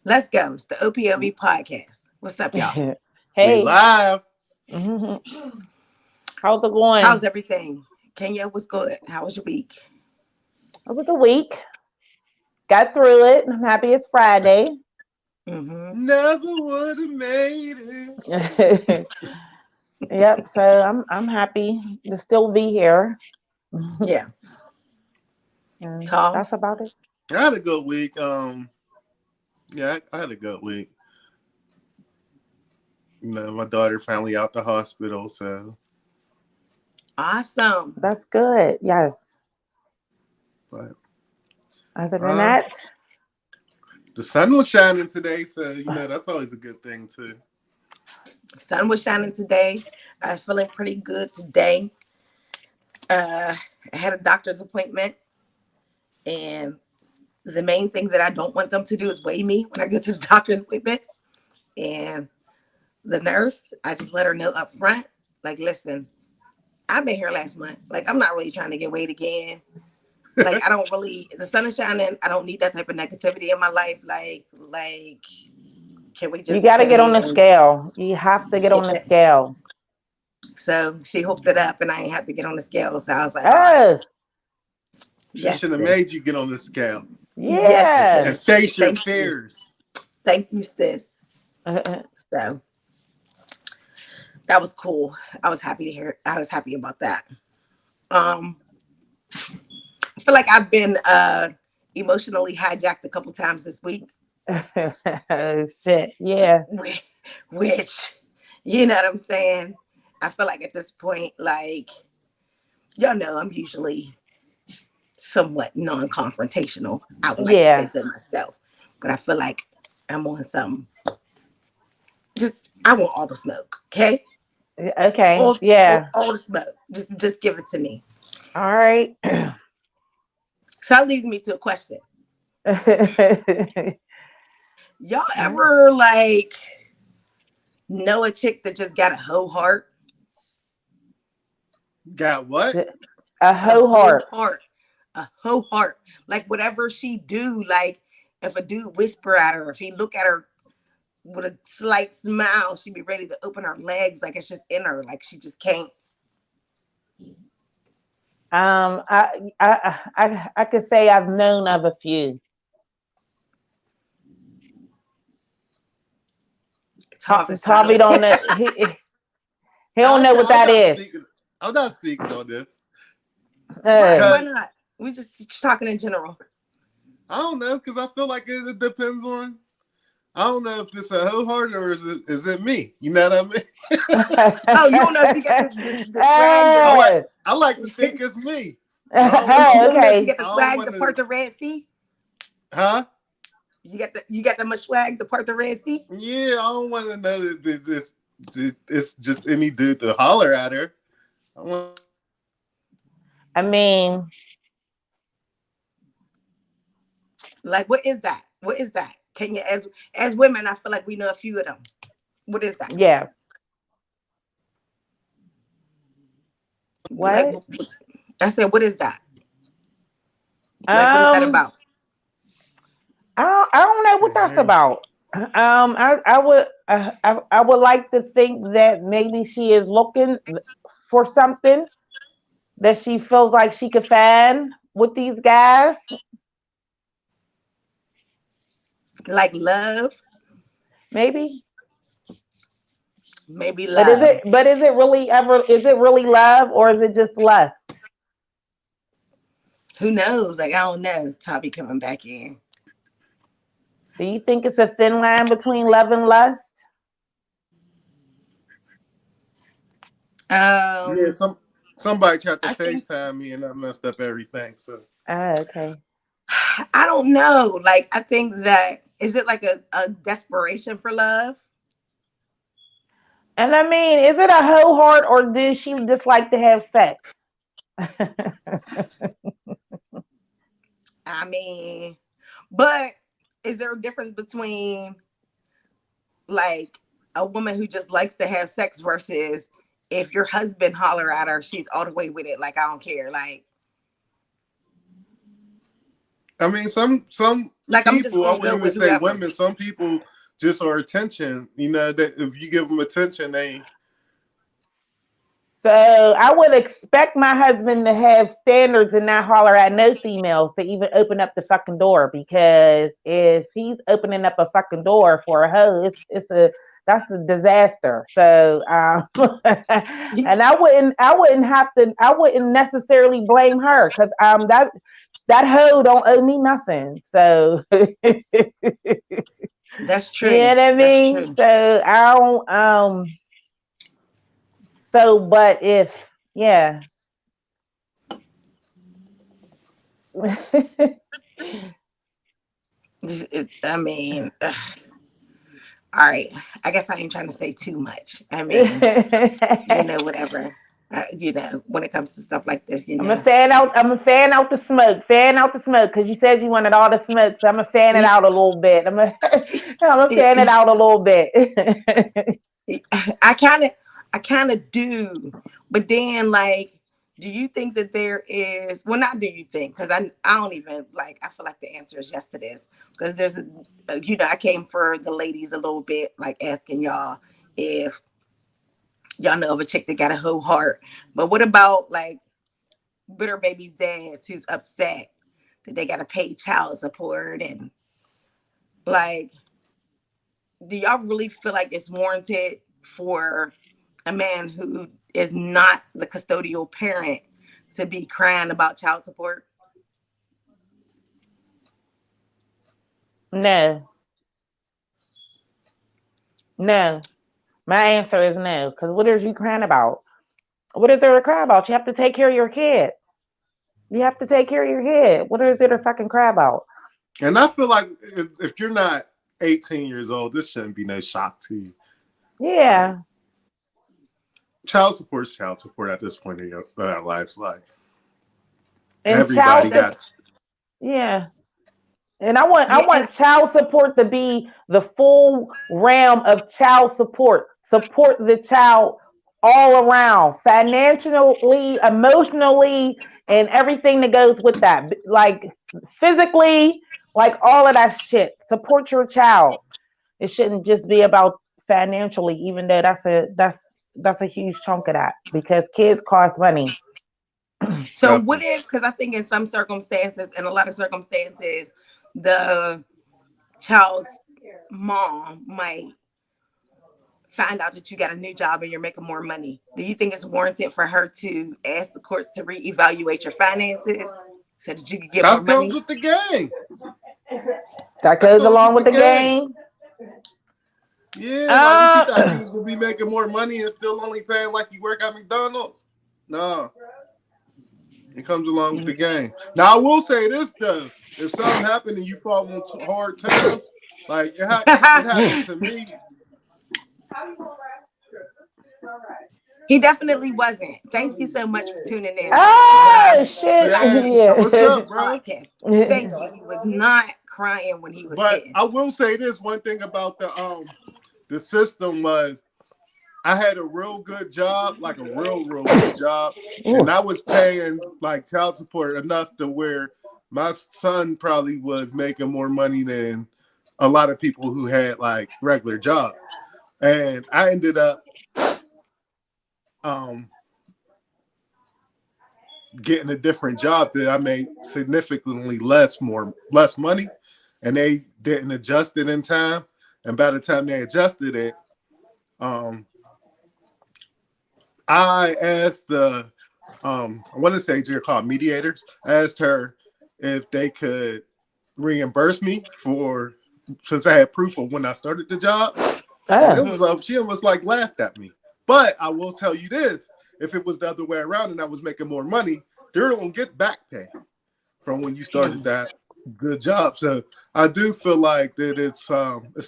Let's go. It's the O.P.O.V podcast. What's up, y'all? We Hey, live. mhm. How's it How's going? everything? Kenya, what's good? How was your week? It was a week. Got through it. I'm happy it's Friday. Mm-hmm. Never would have made it. Yep. So I'm happy to still be here. Yeah. And that's Tall. about it. I had a good week. Yeah, I had a good week. My daughter finally out the hospital, so Awesome. That's good. Yes. but Other than uh that, the sun was shining today, so that's always a good thing too. Sun was shining today. I'm feeling pretty good today. I had a doctor's appointment, and the main thing that I don't want them to do is weigh me when I get to the doctor's appointment. And the nurse, I just let her know up front, like, listen, I've been here last month. Like, I'm not really trying to get weighed again. Like, I don't really, the sun is shining. I don't need that type of negativity in my life. Like, can we you just got to go get on the ahead and scale. You have to get on skip the it? scale. So she hooked it up, and I ain't have to get on the scale. So I was like, all right, Oh, She yes, should have made you sis. get on the scale Yes, and yeah. sis. face your Thank you. fears. Thank you, sis. So that was cool. I was happy to hear. I was happy about that. Um, I feel like I've been emotionally hijacked a couple times this week, Shit. Yeah. which, you know what I'm saying? I feel like at this point, like, y'all know I'm usually somewhat non-confrontational. I would like to say Yeah. so myself, but I feel like I'm on some. Just I want all the smoke, okay? Okay. Yeah. All the smoke. Just give it to me. All right. So that leads me to a question. All Y'all right. ever like know a chick that just got a whole heart? Got what? A A hoe whole heart. heart. A whole heart. Like whatever she do, like if a dude whisper at her, if he look at her with a slight smile, she'd be ready to open her legs like it's just in her. Like she just can't I could say I've known of a few. Tavisana. Tommy don't know. He don't know what I'm that not is. speaking. I'm not speaking on this Why? Uh, Why because not? We just talking in general. I don't know. Because I feel like it depends on. I don't know if it's a hoe heart or is it me? You know what I mean? Oh, you don't know if you got the swag I like uh, I like to think it's me, but you don't know if you okay. got the I don't swag want to part to. the Red Sea. Huh? You got that much swag to part the Red Sea. Yeah, I don't want to know that it's just any dude to holler at her. I want I mean, Like, what is that? What is that? Can you, as women, I feel like we know a few of them. What is that? yeah. Like, What? I said, what is that? Like, what is that Um, about? I don't know what that's to about. I would like to think that maybe she is looking for something that she feels like she could find with these guys. Like love, Maybe. maybe But is it love. but is it really love or is it just lust? Who knows? Like, I don't know. Toby coming back in. Do you think it's a thin line between love and lust? yeah, Um, somebody tried to I think FaceTime me and I messed up everything. So Okay. I don't know. Like, I think that is it like a desperation for love? And I mean, is it a hoe heart or does she just like to have sex? I mean, but is there a difference between like a woman who just likes to have sex versus if your husband holler at her, she's all the way with it. Like, I don't care. Like, I mean, some Like I'm just people, I gonna wouldn't go even with say whoever. women. Some people just are attention. You know that if you give them attention, they So I would expect my husband to have standards and not holler at no females to even open up the fucking door. Because if he's opening up a fucking door for a hoe, it's a that's a disaster. So and I wouldn't necessarily blame her because that hoe don't owe me nothing. So you That's true. know what I That's mean. true. So I don't So, but if, yeah. I mean, all right. I guess I ain't trying to say too much. I mean, whatever. When it comes to stuff like this, I'm a fan out the smoke. Fan out the smoke. Cause you said you wanted all the smoke. So I'm a fan it it, out a little bit. I'm a fan it it, out a little bit. I kind of do, but then like, do you think that there is? Well, not do you think? Because I don't even like. I feel like the answer is yes to this because there's I came for the ladies a little bit, like asking y'all if y'all know of a chick that got a whole heart. But what about like bitter baby's dads who's upset that they got to pay child support and like, do y'all really feel like it's warranted for a man who is not the custodial parent to be crying about child support? No, no. My answer is no. Cause what is you crying about? What is there to cry about? You have to take care of your kid. You have to take care of your kid. What is there to fucking cry about? and I feel like if you're not 18 years old, this shouldn't be no shock to you. Like Yeah. child support at this point in our lives. Like And everybody got. yeah. And I Yeah, and want child support to be the full realm of child support. Support the child all around, financially, emotionally, and everything that goes with that. Like physically, like all of that shit. Support your child. It shouldn't just be about financially, even though that's a huge chunk of that because kids cost money. so what Definitely. if? Because I think in some circumstances, in a lot of circumstances, the child's mom might find out that you got a new job and you're making more money. Do you think it's warranted for her to ask the courts to reevaluate your finances so that you can get more That comes money? with the game. That That goes comes along with the with the game. game. Yeah, like what you thought you Uh, was gonna be making more money and still only paying like you work at McDonald's? No, it comes along with the game. Now I will say this though: if something happened and you fall into hard times, like it happened to me. He definitely wasn't. Thank you so much for tuning in for the oh shit! Black Hey, People what's Yeah. up, Unfiltered bro? podcast. Thank you. He was not crying when he was But hitting. I will say this one thing about the system was I had a real good job, like a real good job, and Ooh. I was paying like child support enough to where my son probably was making more money than a lot of people who had like regular jobs. And I ended up um, getting a different job that I made significantly less money, and they didn't adjust it in time. And by the time they adjusted it, um, I asked I want to say they're called mediators. I asked her if they could reimburse me for since I had proof of when I started the job, and it Oh. was she almost like laughed at me. But I will tell you this: if it was the other way around and I was making more money, they're gonna get back pay from when you started that good job. So I do feel like that it's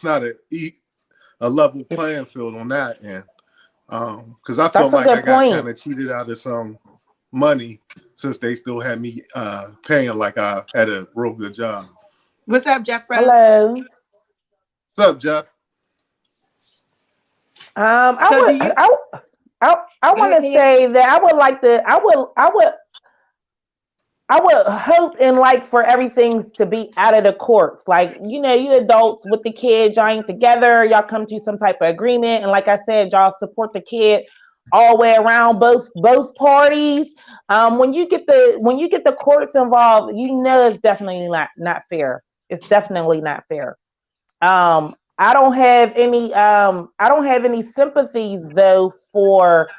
not a level playing field on that end. Because I felt That's a like I good got kind point. of cheated out of some money since they still had me paying like I had a real good job. What's up, Jeff Rose? Hello. What's up, Jeff? I So do would you I go want ahead, to Kenya? say that I would like to I would I would hope and like for everything to be out of the courts. Like, you adults with the kid, y'all ain't together, y'all come to some type of agreement. And like I said, y'all support the kid all the way around, both parties. When you get the courts involved, it's definitely not fair. It's definitely not fair. I don't have any sympathies though for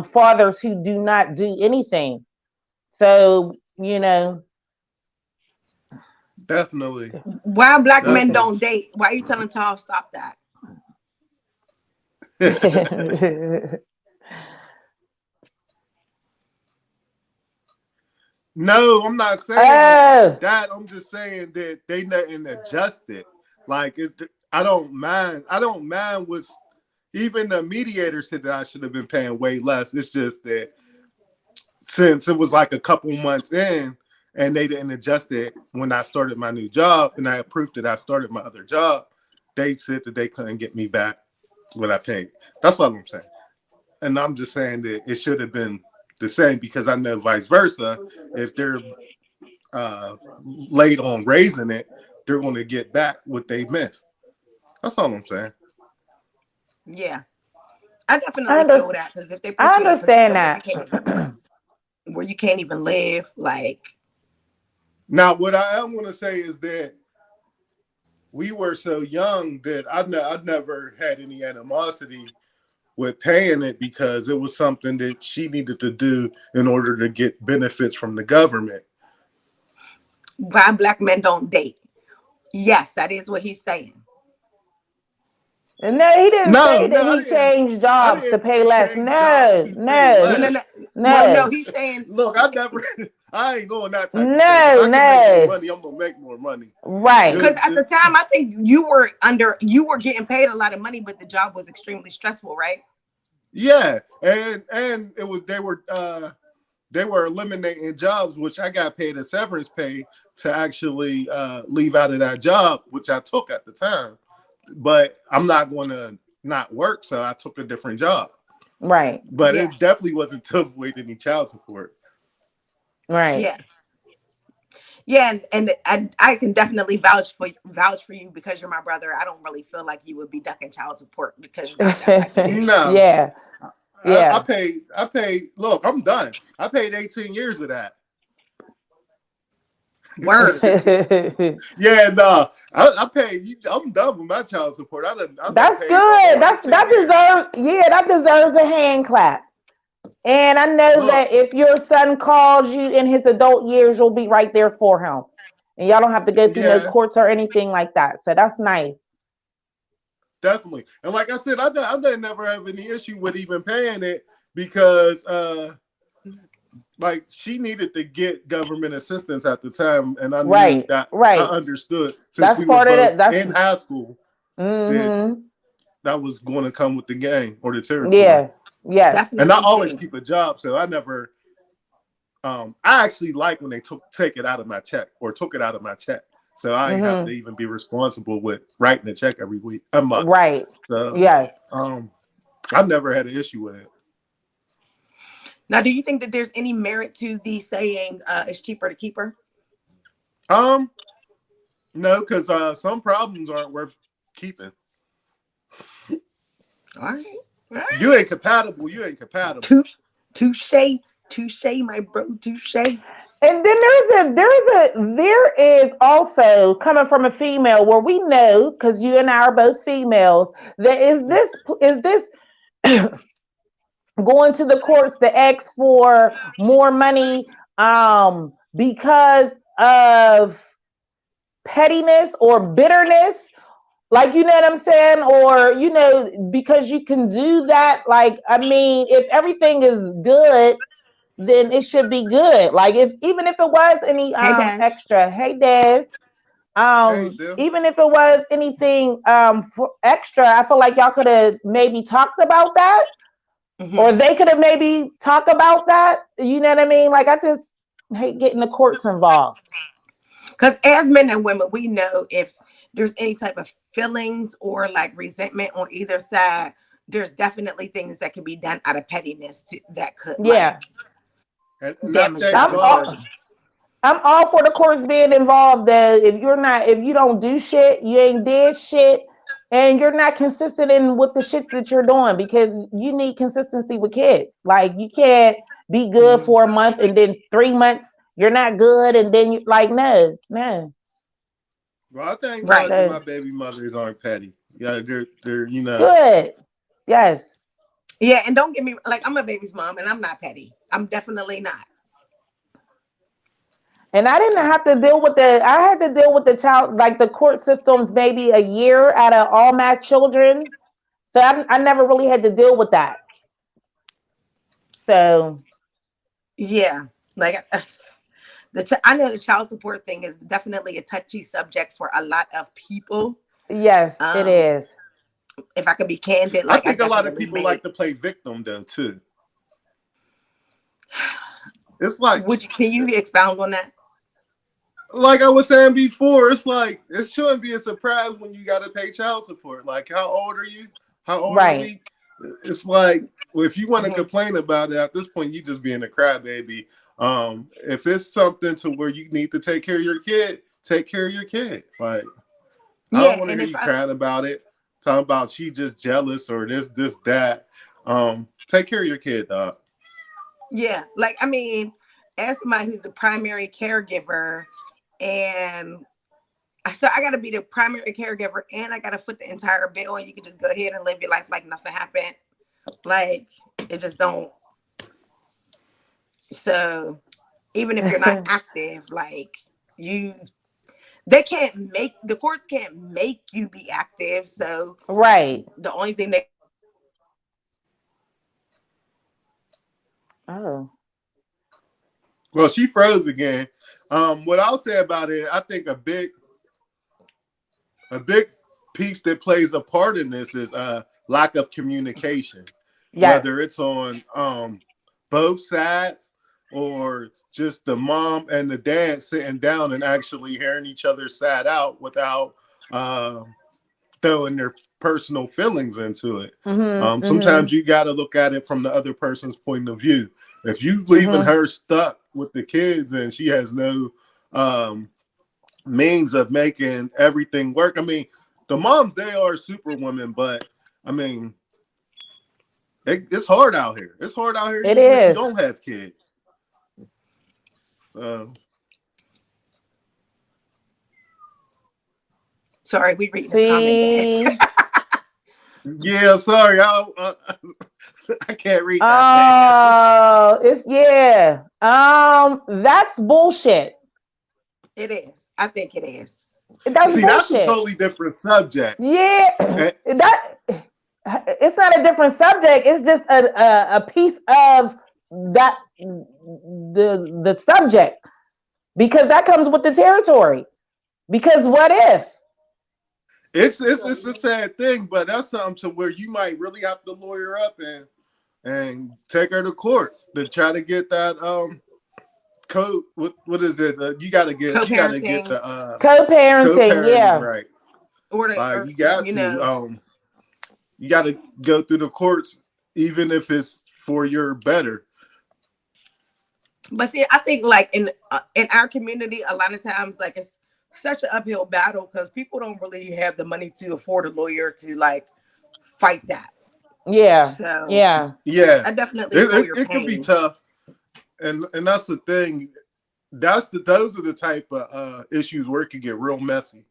fathers who do not do anything. So, Definitely. Why black men Definitely. don't date? Why are you telling Tall stop that? No, I'm not saying Oh, that. I'm just saying that they nothing adjusted. Like I don't mind. I don't mind what's even the mediator said that I should have been paying way less. It's just that since it was like a couple months in and they didn't adjust it when I started my new job and I approved that I started my other job, they said that they couldn't get me back what I paid. That's all I'm saying. And I'm just saying that it should have been the same because I know vice versa. If they're late on raising it, they're going to get back what they missed. That's all I'm saying. Yeah, I I, definitely under, feel that because if they I put you in a understand position that. where you can't even live, like, Now, what I am going to say is that we were so young that I never had any animosity with paying it because it was something that she needed to do in order to get benefits from the government. why black men don't date. Yes, that is what he's saying. And no, he didn't No, say that no, he changed I jobs to didn't pay less. change jobs No, to pay no, No, no, less. no, no, no. no, He's saying, Look, I never, I ain't doing that type of thing. If no, I can make more no. money, I'm gonna make more money. Right. because It, at the it, time I think you were getting paid a lot of money, but the job was extremely stressful, right? yeah, and it was they were eliminating jobs, which I got paid a severance pay to actually leave out of that job, which I took at the time. But I'm not going to not work, so I took a different job. Right. But Yeah, it definitely wasn't to avoid any child support. Right. yeah, yeah. And I can definitely vouch for you because you're my brother. I don't really feel like you would be ducking child support because you're not that type of man. No, Yeah. I Yeah. paid. I paid. Look, I'm done. I paid 18 years of that. Word. Yeah, no, I paid. I'm done with my child support. I done That's paid the good. whole That's 18 that years. deserves yeah, that deserves a hand clap. And I know Look, that if your son calls you in his adult years, you'll be right there for him. And y'all don't have to go through no yeah, courts or anything like that. So that's nice. definitely. And like I said, I didn't never have any issue with even paying it because like she needed to get government assistance at the time, and I knew Right. that I Right. understood since That's we were part of both it. That's in high school that mm-hmm. that was going to come with the game or the territory. Yeah. Yes. And I Definitely always do. keep a job, so I never. I actually like when they take it out of my check or took it out of my check, so I ain't have to Mm-hmm. even be responsible with writing a check every week, a month. Right. So Yes. um, I've never had an issue with it. Now, do you think that there's any merit to the saying it's cheaper to keep her? Um, no, because some problems aren't worth keeping. All right. All You right. ain't compatible. You ain't compatible. Touche, touche, touche, my bro, touche. And then there is also coming from a female where we know because you and I are both females that is this going to the courts to ask for more money because of pettiness or bitterness, like, you know what I'm saying, or because you can do that. Like, I mean, if everything is good, then it should be good. Like, if even if it was any Hey, Des. extra, hey Des, Hey, Dill. even if it was anything for extra, I feel like y'all could have maybe talked about that, or Mm-hmm. they could have maybe talked about that. You know what I mean? Like, I just hate getting the courts involved. Because as men and women, we know if there's any type of feelings or like resentment on either side, there's definitely things that can be done out of pettiness that could like Yeah. And I damage the thank I'm God. relationship. I'm all for the courts being involved. That if you don't do shit, you ain't did shit, and you're not consistent in with the shit that you're doing, because you need consistency with kids. Like, you can't be good Mm. for a month and then 3 months you're not good, and then you like, no, no. Well, I thank Right. God that So my baby mothers aren't petty. Yeah, they're good. Yes. Yeah, and don't get me like I'm a baby's mom and I'm not petty. I'm definitely not. And I didn't have to deal with I had to deal with the child, like the court systems, maybe a year out of all my children. So I never really had to deal with that. So, Yeah. Like I know the child support thing is definitely a touchy subject for a lot of people. yes, it Um, is. if I could be candid, I like I think a lot of definitely people made. like to play victim though too. It's like Would you? Can you expound on that? like I was saying before, it's like it shouldn't be a surprise when you got to pay child support. Like, how old are you? How old are Right. we? It's like, well, if you want to Hmm. complain about it at this point, you just being a crybaby. If it's something to where you need to take care of your kid, take care of your kid. Like, I don't Yeah, want to and hear if you I, crying about it, talking about she just jealous or this, that. Take care of your kid, dog. yeah, like I mean, as somebody who's the primary caregiver, and so I got to be the primary caregiver, and I got to foot the entire bill, and you can just go ahead and live your life like nothing happened. Like it just don't. So even if you're not active, like you, they can't make the courts can't make you be active. So Right. the only thing they Oh. Well, she froze again. What I'll say about it, I think a big piece that plays a part in this is lack of communication, Yes. whether it's on both sides or just the mom and the dad sitting down and actually hearing each other's side out without throwing their personal feelings into it. Mhm. Sometimes Mhm. you got to look at it from the other person's point of view. If you leaving Mhm. her stuck with the kids and she has no um, means of making everything work. I mean, the moms, they are superwomen, but I mean, it's hard out here. It's hard out here, It even if you is. don't have kids. Uh, sorry, we reading this comment, guys. See. yeah, sorry, I can't read that fast. Oh, it's yeah. That's bullshit. It is. I think it is. That's See, that's a bullshit. totally different subject. Yeah, And, that it's not a different subject. It's just a piece of that the subject, because that comes with the territory. Because what if? it's a sad thing, but that's something to where you might really have to lawyer up and take her to court to try to get that code. What is it? You gotta get Co-parenting the Co-parenting, co-parenting yeah. rights. or You got you to know, you got to go through the courts, even if it's for your better. but see, I think like in our community, a lot of times like it's such an uphill battle because people don't really have the money to afford a lawyer to like fight that. Yeah, So yeah, Yeah, I definitely it, feel it, your it can be pain tough, and that's the thing. Those are the type of issues where it can get real messy.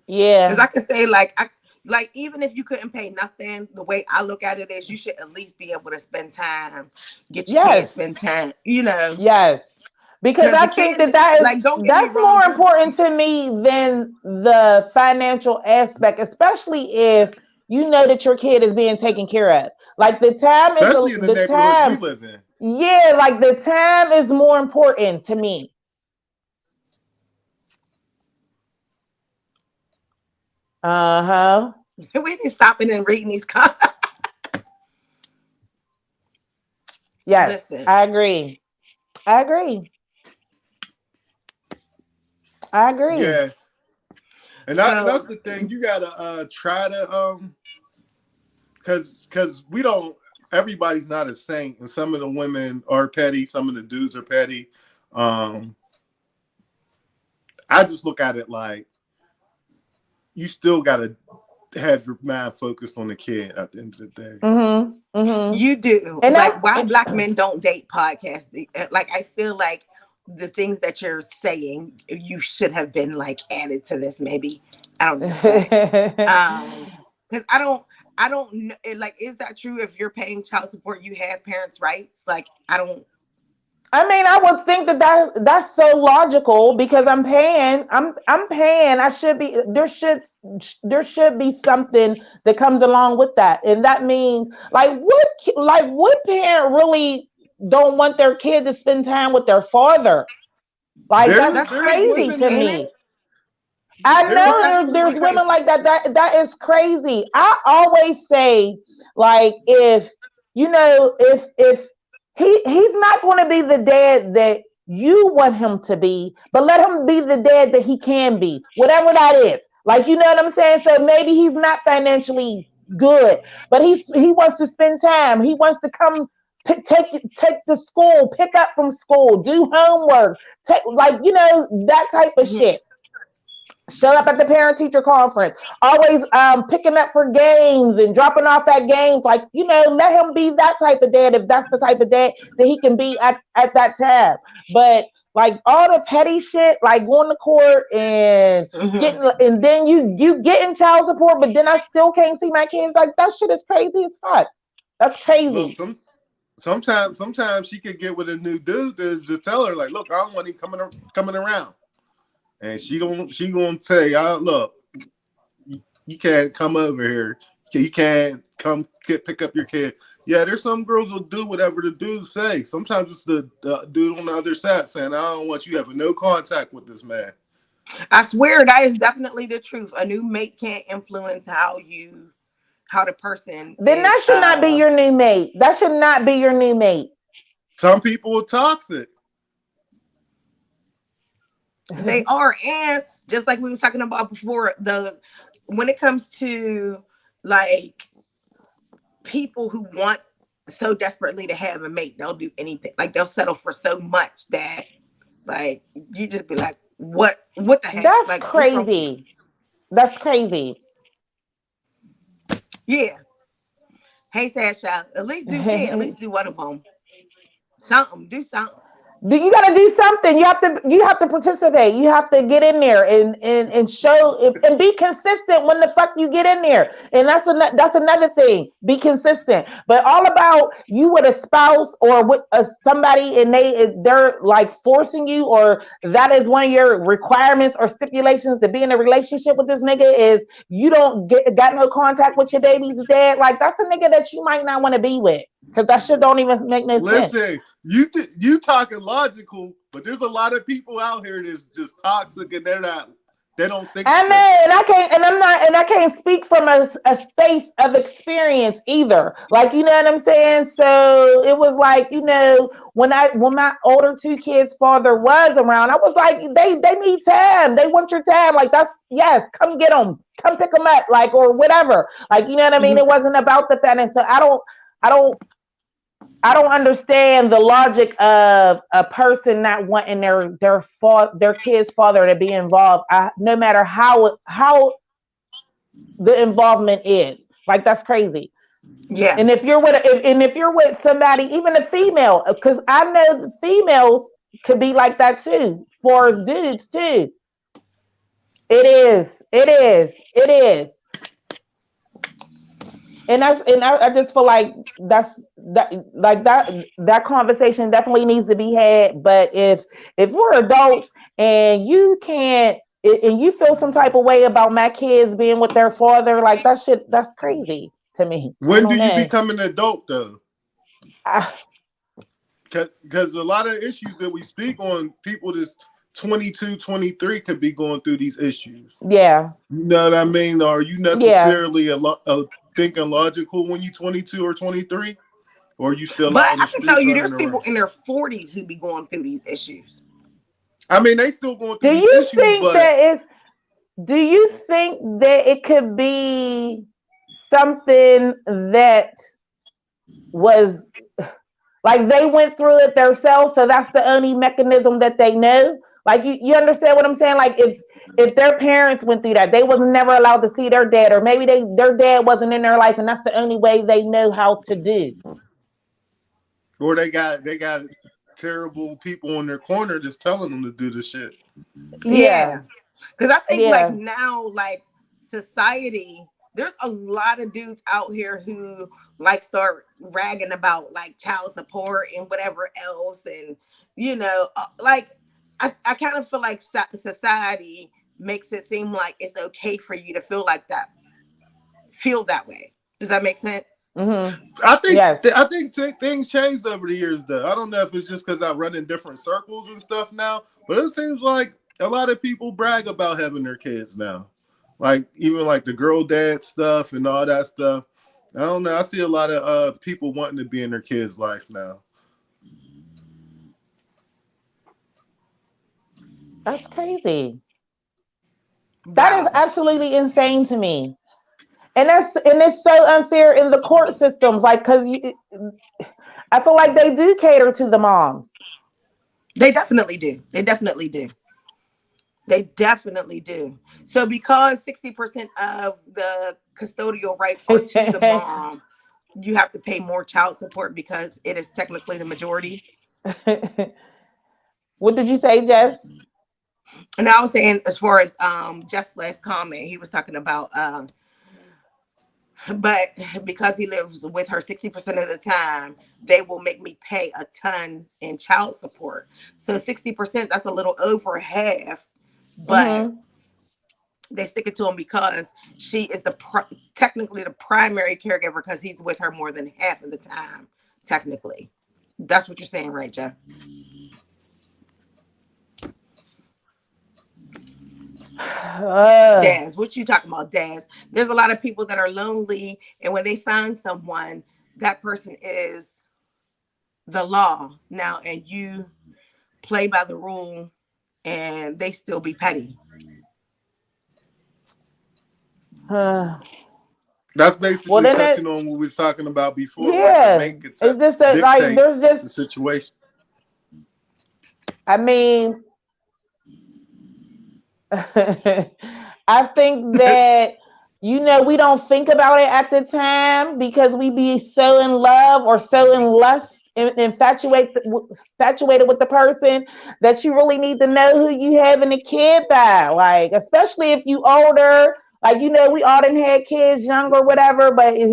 because yeah. I can say like I like even if you couldn't pay nothing, the way I look at it is you should at least be able to spend time, get your kids Yes, spend time, you know, yes. Because because I the think kids that is like don't get me that's wrong, more you're important to me than the financial aspect, especially if you know that your kid is being taken care of. Like Especially in the the neighborhoods we time, live in. yeah, like the time is more important to me. Uh-huh. we be stopping and reading these comments. Yes, Listen, I agree. I agree. I agree. Yeah, and so that's the thing. You gotta try to because we don't. Everybody's not a saint, and some of the women are petty. Some of the dudes are petty. Um, I just look at it like you still got to have your mind focused on the kid at the end of the day. Mm-hmm. Mm-hmm. You do. And Like, that why black men don't date podcasts? Like, I feel like the things that you're saying, you should have been like added to this. Maybe I don't know, but because I don't know. Like, is that true? If you're paying child support, you have parents' rights. Like, I don't. I mean, I would think that's so logical because I'm paying. I should be there should be something that comes along with that, and that means like what parent really don't want their kid to spend time with their father? Like that's That's There's crazy crazy, to women ain't it? me. I there It's know are absolutely there's women crazy. like that. That is crazy. I always say, like, if he's not going to be the dad that you want him to be, but let him be the dad that he can be, whatever that is. Like, you know what I'm saying? So maybe he's not financially good, but he wants to spend time. He wants to come take the school, pick up from school, do homework, take like that type of Mhm. shit. Show up at the parent teacher conference, always picking up for games and dropping off at games. Like, let him be that type of dad if that's the type of dad that he can be at that time. But like all the petty shit, like going to court and Mhm. and then you getting child support, but then I still can't see my kids. Like that shit is crazy as fuck. That's look, crazy. sometimes she could get with a new dude to just tell her like, look, I don't want him coming around, and she gonna say, look, you can't come over here. You can't come pick up your kid. Yeah, there's some girls will do whatever the dude say. Sometimes it's the dude on the other side saying, I don't want you having no contact with this man. I swear that is definitely the truth. A new mate can't influence how the person Then is. that should not be your new mate. That should not be your new mate. Some people are toxic. They are, and just like we was talking about before, the when it comes to like people who want so desperately to have a mate, they'll do anything. Like they'll settle for so much that like you just be like, what the heck? That's Like what's wrong with you? crazy. That's crazy. Yeah. Hey, Sasha, at least do yeah, at least do one of them. Something, do something. You got to do something. You have to participate. You have to get in there and show and be consistent when the fuck you get in there. And that's another thing. Be consistent. But all about you with a spouse or with somebody and they're like forcing you, or that is one of your requirements or stipulations to be in a relationship with this nigga is you don't got no contact with your baby's dad. Like that's a nigga that you might not want to be with because that shit don't even make no sense. Listen, you talking logical, but there's a lot of people out here that's just toxic and they don't think I straight. know, and I can't, and I'm not, and I can't speak from a space of experience either. Like, you know what I'm saying? So it was like, when my older two kids' father was around, I was like, they need time. They want your time. Like that's yes, come get them, come pick them up, like or whatever. Like you know what I mean? Mhm. It wasn't about the fact. So I don't, I don't understand the logic of a person not wanting their kid's father to be involved, no matter how the involvement is. Like that's crazy. Yeah. And if you're with somebody, even a female, because I know the females could be like that too, for dudes too. It is. It is. It is. And I just feel like that conversation definitely needs to be had. But if we're adults and you can't and you feel some type of way about my kids being with their father, like that shit, that's crazy to me. I When do don't you know. become an adult though? I, Because a lot of issues that we speak on, people that's 22, 23 could be going through these issues. yeah, You know what I mean? Are you yeah. necessarily thinking logical when you 22 or 23? Or are you still But out in I the can tell streets you running there's around? people in their 40s who be going through these issues. I mean, they still going Do through these you issues, think but that it's? Do you think that it could be something that was like they went through it themselves, so that's the only mechanism that they know? Like you understand what I'm saying? Like if their parents went through that, they was never allowed to see their dad, or maybe their dad wasn't in their life, and that's the only way they know how to do. Or they got terrible people in their corner just telling them to do the shit. Yeah, Yeah. Because I think like yeah. now, like society, there's a lot of dudes out here who like start ragging about like child support and whatever else. And, like I kind of feel like society makes it seem like it's okay for you to feel that way. Does that make sense? Mm-hmm. I think Yes. things changed over the years. Though I don't know if it's just because I run in different circles and stuff now, but it seems like a lot of people brag about having their kids now, like even like the girl dad stuff and all that stuff. I don't know. I see a lot of people wanting to be in their kids' life now. That's crazy. That is Wow. absolutely insane to me. And it's so unfair in the court systems, like because I feel like they do cater to the moms. They definitely do. They definitely do. They definitely do. So because 60% of the custodial rights are to the mom, you have to pay more child support because it is technically the majority. What did you say, Jess? And I was saying, as far as Jeff's last comment, he was talking about, but because he lives with her 60% of the time, they will make me pay a ton in child support. So 60%, that's a little over half, but Mm-hmm. they stick it to him because she is technically the primary caregiver because he's with her more than half of the time. Technically, that's what you're saying, right, Jeff? Daz, what you talking about, Daz? There's a lot of people that are lonely, and when they find someone, that person is the law now, and you play by the rule, and they still be petty. That's Well, basically then it, touching on what we was talking about before, where the yeah, mate could it's just that like dictate there's just, the situation. I mean, I think that we don't think about it at the time because we be so in love or so in lust and infatuated with the person that you really need to know who you having a kid by. Like, especially if you older. Like, we all done had kids young or whatever, but if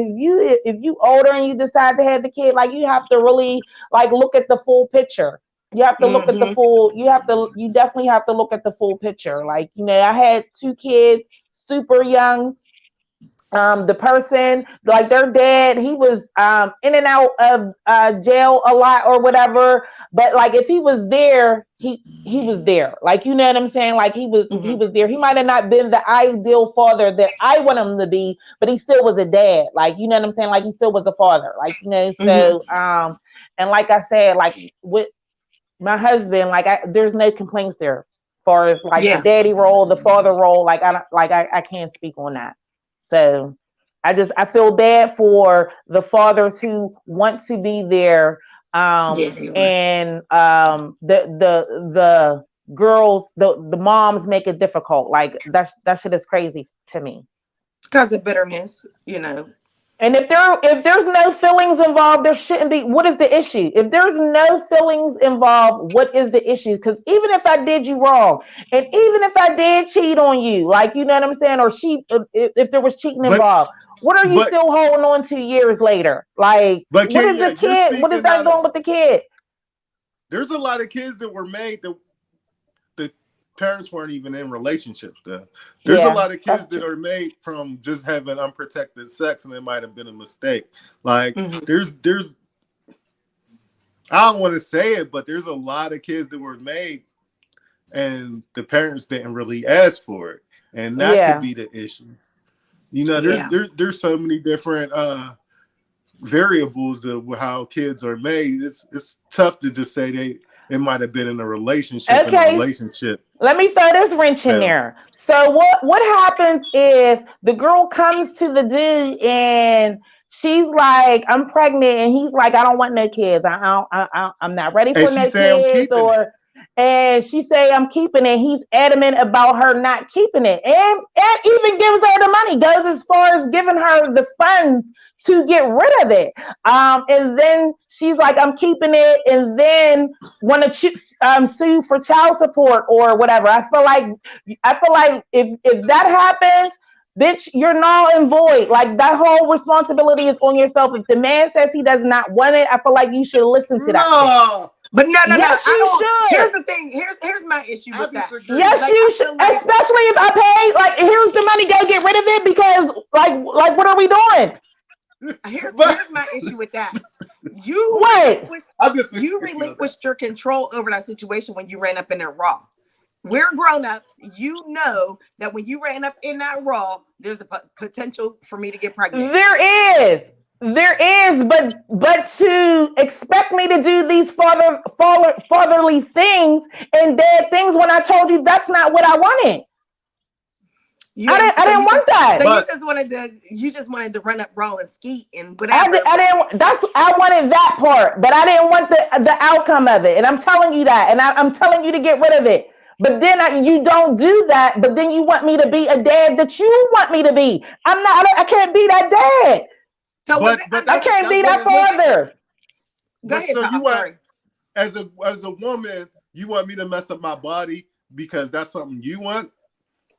you older and you decide to have the kid, like you have to really like look at the full picture. Mm-hmm. You definitely have to look at the full picture. Like, I had two kids super young. The person, like their dad, he was in and out of jail a lot or whatever, but like if he was there, he was there, like, you know what I'm saying, like he Mm-hmm. was there. He might have not been the ideal father that I want him to be, but he still was a dad, like, you know what I'm saying, like he still was a father, like, Mm-hmm. so and like I said, like with my husband, like there's no complaints there, as far as like the Yeah. daddy role, the father role, like I can't speak on that. So I feel bad for the fathers who want to be there, Yeah, you are. and the girls, the moms make it difficult. Like that shit is crazy to me. Because of bitterness. And if there's no feelings involved, there shouldn't be. What is the issue? If there's no feelings involved, what is the issue? Because even if I did you wrong, and even if I did cheat on you, like, you know what I'm saying, or if there was cheating But involved, what are you but still holding on to years later? Like, but what is the Kenya, you're kid? What is speaking that out of. doing with the kid? There's a lot of kids that were made that the parents weren't even in relationships. Though there's a Yeah, lot of kids that's that true. are made from just having unprotected sex, and it might have been a mistake. Like Mm-hmm. there's I don't want to say it, but there's a lot of kids that were made and the parents didn't really ask for it, and that could Yeah, be the issue. You know, Yeah. there's so many different variables to how kids are made. It's tough to just say it might have been in a relationship and a okay. relationship Let me throw this wrench in failed. there. So what happens if the girl comes to the dude and she's like, I'm pregnant, and he's like, I don't want no kids. I'm not ready And for she no say I'm kids, keeping it. and she say I'm keeping it. He's adamant about her not keeping it, and even gives her the money. Goes as far as giving her the funds to get rid of it. And then she's like, I'm keeping it, and then want to sue for child support or whatever. I feel like if that happens, bitch, you're null and void. Like that whole responsibility is on yourself. If the man says he does not want it, I feel like you should listen to that shit. No, But no, no, no. Yes, I you don't. Here's should. the thing. Here's my issue I with that. disagree. Yes, Like I you should. feel like Especially if I pay. Like, here's the money. Go get rid of it because, like, what are we doing? But here's my issue with that. You What? relinquished I disagree you with you on that. relinquished your control over that situation when you ran up in there raw. We're grown-ups. You know that when you ran up in that raw, there's a potential for me to get pregnant. There is, but to expect me to do these fatherly things and dead things when I told you that's not what I wanted. You have, I didn't want so that. But you just wanted to run up raw and skeet and I, whatever. I didn't. I wanted that part, but I didn't want the outcome of it. And I'm telling you that, and I'm telling you to get rid of it. But then you don't do that. But then you want me to be a dad that you want me to be. I'm not. I can't be that dad. So was it I that's can't be that what father. go but ahead, so Tom. you want Sorry. as a woman, you want me to mess up my body because that's something you want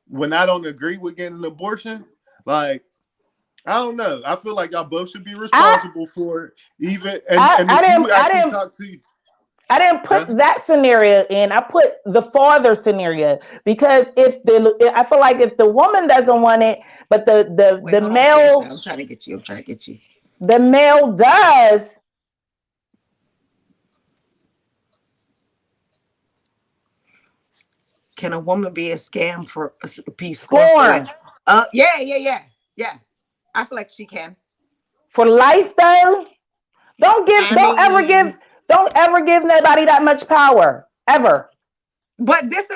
when I don't agree with getting an abortion? Like, I don't know. I feel like y'all both should be I responsible for it. Even and I if you didn't. I actually didn't. talk to I didn't put huh? that scenario in. I put the father scenario because I feel like if the woman doesn't want it, but Wait, hold on, Sasha. male I'm trying to get you. I'm trying to get you. the male does. Can a woman be a scam for be scorned for life? Scorn Yeah, yeah, yeah, yeah. I feel like she can. for life though. I mean, Don't ever give nobody that much power ever. but this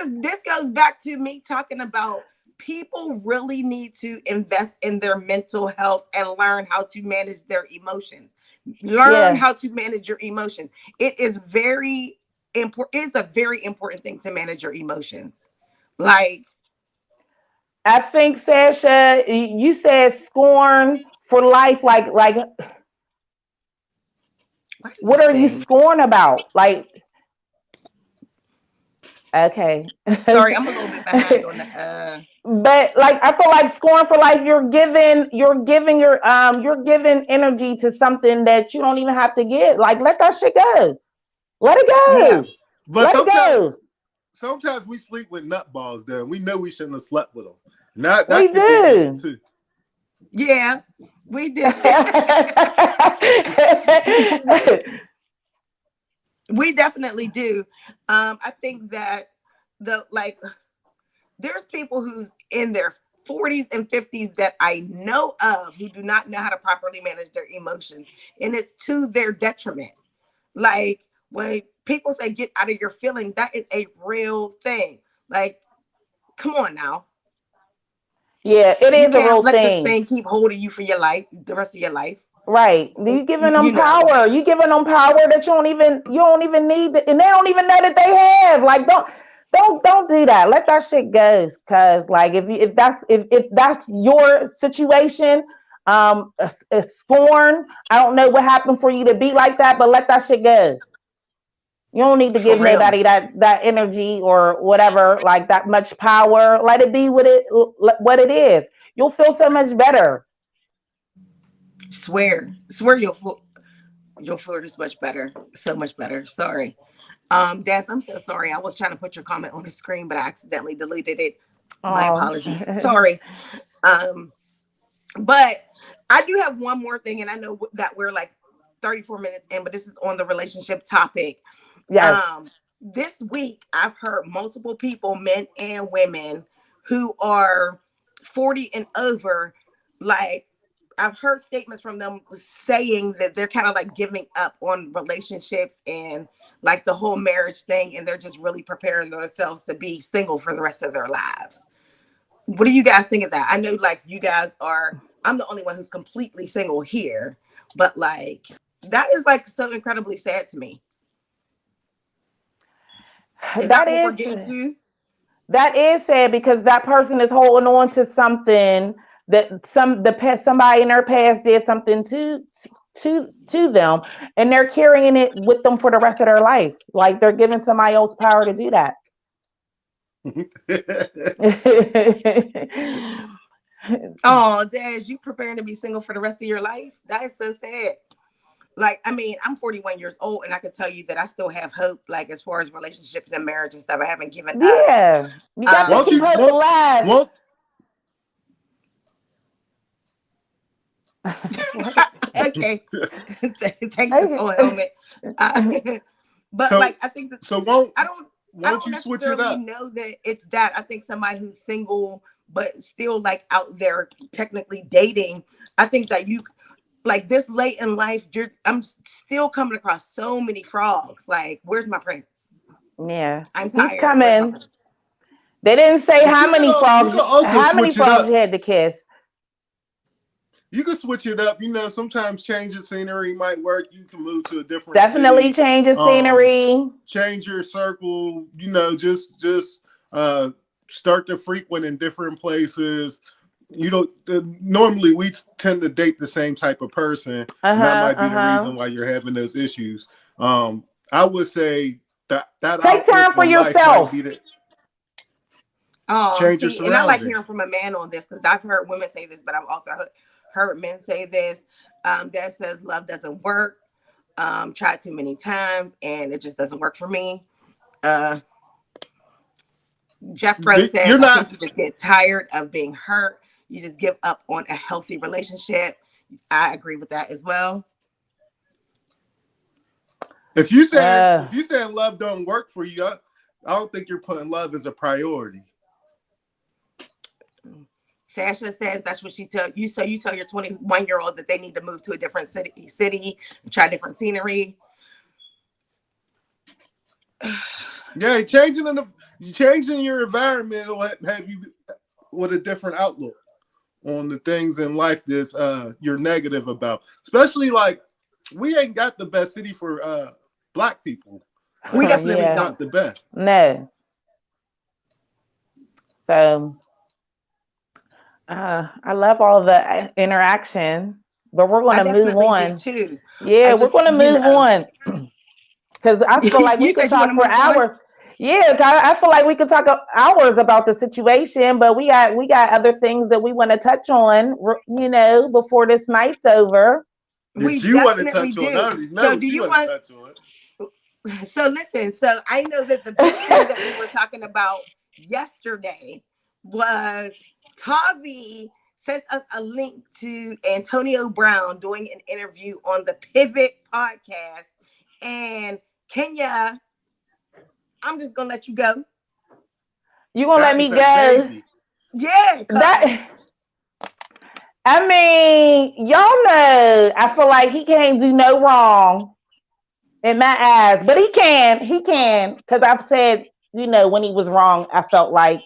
goes back to me talking about people really need to invest in their mental health and learn how to manage their emotions. Learn Yeah, how to manage your emotions. It is very important. It's a very important thing to manage your emotions. Like, I think Sasha, you said scorn for life. Like, why do what this are you thing? scorn about? Like, okay. Sorry, I'm a little bit behind on the But like I feel like scoring for life, you're giving energy to something that you don't even have to give. Like let that shit go. Let it yeah. go. But Let it go. sometimes we sleep with nutballs. Then we know we shouldn't have slept with them. And that We could be an issue do. too. Yeah, we do. We definitely do. I think that the like there's people who's in their 40s and 50s that I know of who do not know how to properly manage their emotions, and it's to their detriment. Like when people say get out of your feelings, that is a real thing. Like, come on now. Yeah, it You is a can't real let this thing. thing keep holding you for your life, the rest of your life. Right. You giving them You know. power. You giving them power that you don't even need and they don't even know that they have. Like don't do that. Let that shit go. Cause like if that's your situation, a scorn. I don't know what happened for you to be like that, but let that shit go. You don't need to For give real. nobody that energy or whatever, like that much power. Let it be what it is. You'll feel so much better. Swear you'll feel this much better. So much better. Sorry. Des, I'm so sorry. I was trying to put your comment on the screen, but I accidentally deleted it. My Oh. apologies. Sorry. Um, but I do have one more thing, and I know that we're like 34 minutes in, but this is on the relationship topic. Yes. This week I've heard multiple people, men and women, who are 40 and over, like I've heard statements from them saying that they're kind of like giving up on relationships and like the whole marriage thing, and they're just really preparing themselves to be single for the rest of their lives. What do you guys think of that? I know like you guys are, I'm the only one who's completely single here, but like that is like so incredibly sad to me. Is That that what we're is getting to? that is sad because that person is holding on to something that somebody in their past did something to them, and they're carrying it with them for the rest of their life. Like they're giving somebody else power to do that. Oh, Dad, you preparing to be single for the rest of your life? That is so sad. Like, I mean, I'm 41 years old, and I can tell you that I still have hope. Like, as far as relationships and marriage and stuff, I haven't given up. Yeah, you got to Um, won't keep you hope won't alive. won't What? okay, thanks for Okay. soul helmet. Uh, but so like, I think that so won't I don't, I won't don't you switch it necessarily up? know that it's that. I think somebody who's single but still like out there technically dating. I think that you like this late in life, I'm still coming across so many frogs. Like, where's my prince? Yeah, I'm he's tired. Where's my coming. prince? They didn't say But you can also how many switch it frogs you up. had to kiss. You can switch it up. Sometimes change of scenery might work. You can move to a different Definitely city. change the Um, scenery. Change your circle. Just uh, start to frequent in different places. Normally we tend to date the same type of person, Uh and that huh. might be Uh the huh. reason why you're having those issues. I would say that Take time outlook for on life might be yourself. to change your See, and I like surroundings. hearing from a man on this because I've heard women say this, but I've also heard men say this. That says love doesn't work. Tried too many times and it just doesn't work for me. Uh, Jeff Rose says, You're I think not you just get tired of being hurt. You just give up on a healthy relationship. I agree with that as well. Uh, if you saying love don't work for you, I don't think you're putting love as a priority. Sasha says that's what she tell you. So you tell your 21-year-old that they need to move to a different city, try different scenery. Yeah, changing your environment will have you with a different outlook on the things in life that's you're negative about. Especially like we ain't got the best city for black people. We Houston definitely is yeah. don't. not the best. No. So I love all the interaction, but we're I gonna move definitely do on. too. I Yeah, we're just, gonna move on because I feel like we you could said you want talk to for move on. hours. Yeah, I feel like we could talk hours about the situation, but we got other things that we want to touch on, before this night's over. We That you want to definitely touch on. I do. already know So what do you you want to want, touch on. so listen, so I know that the big thing that we were talking about yesterday was Tavi sent us a link to Antonio Brown doing an interview on the Pivot podcast. And Kenya, I'm just gonna let you go. You gonna let That is me a go? baby. Yeah, cuz. That I mean, y'all know. I feel like he can't do no wrong in my eyes, but he can. He can because I've said, when he was wrong, I felt like,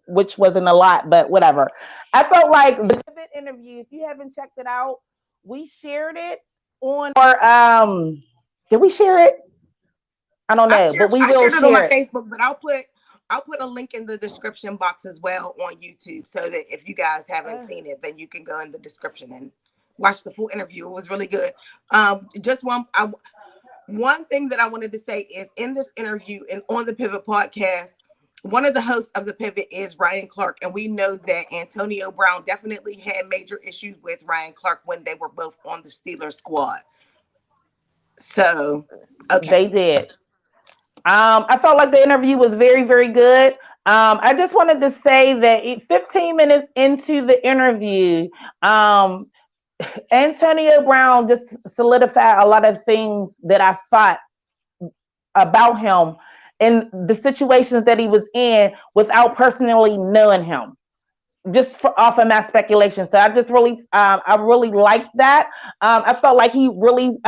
which wasn't a lot, but whatever. I felt like the Pivot interview. If you haven't checked it out, we shared it on our. Did we share it? I don't know, but we I will shared it on my share it. Facebook, but I'll put a link in the description box as well on YouTube so that if you guys haven't Uh, seen it, then you can go in the description and watch the full interview. It was really good. Just one thing that I wanted to say is in this interview and on the Pivot podcast, one of the hosts of the Pivot is Ryan Clark, and we know that Antonio Brown definitely had major issues with Ryan Clark when they were both on the Steelers squad. So, okay. they did. I felt like the interview was very, very good. I just wanted to say that 15 minutes into the interview, Antonio Brown just solidified a lot of things that I thought about him and the situations that he was in without personally knowing him. Just off of my speculation, so I really liked that. I felt like he really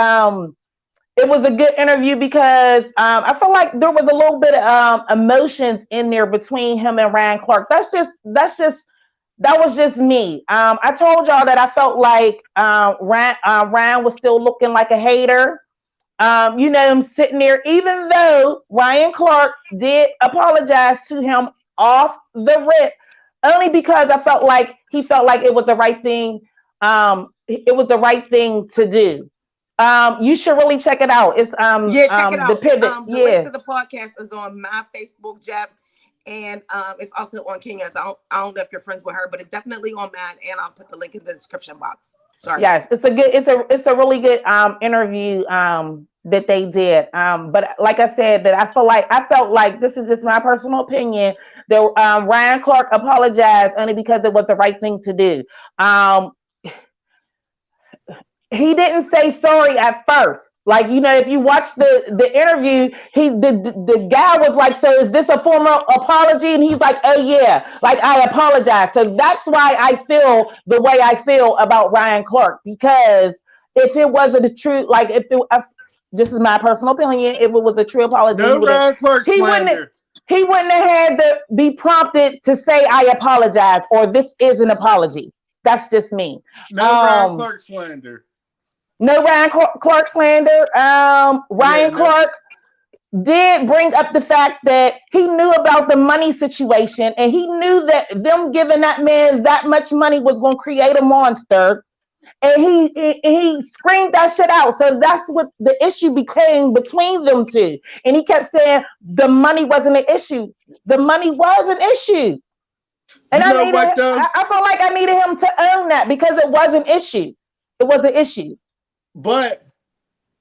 it was a good interview because I feel like there was a little bit of emotions in there between him and Ryan Clark. That was just me. I told y'all that I felt like Ryan was still looking like a hater. I'm sitting there, even though Ryan Clark did apologize to him off the rip, only because I felt like he felt like it was the right thing. It was the right thing to do. You should really check it out. It's Yeah, check it the out. pivot. The link Yeah. to the podcast is on my Facebook, Jeff, and it's also on Kenya's. I don't know if you're friends with her, but it's definitely on mine, and I'll put the link in the description box. Sorry. Yes, it's a really good interview that they did. But like I said, that I felt like this is just my personal opinion that Ryan Clark apologized only because it was the right thing to do. Um, he didn't say sorry at first. Like, if you watch the interview, the guy was like, "So is this a formal apology?" And he's like, "Oh yeah, like I apologize." So that's why I feel the way I feel about Ryan Clark, because if it wasn't a true, like this is my personal opinion, if it was a true apology, No Ryan Clark he wouldn't slander. he wouldn't have had to be prompted to say I apologize or this is an apology. That's just me. No Ryan Um, Clark slander. no Ryan Clark slander. Yeah, Ryan no. Clark did bring up the fact that he knew about the money situation and he knew that them giving that man that much money was going to create a monster. And he screamed that shit out. So that's what the issue became between them two. And he kept saying the money wasn't an issue. The money was an issue. And You know what though? I felt like I needed him to own that because it was an issue. It was an issue. But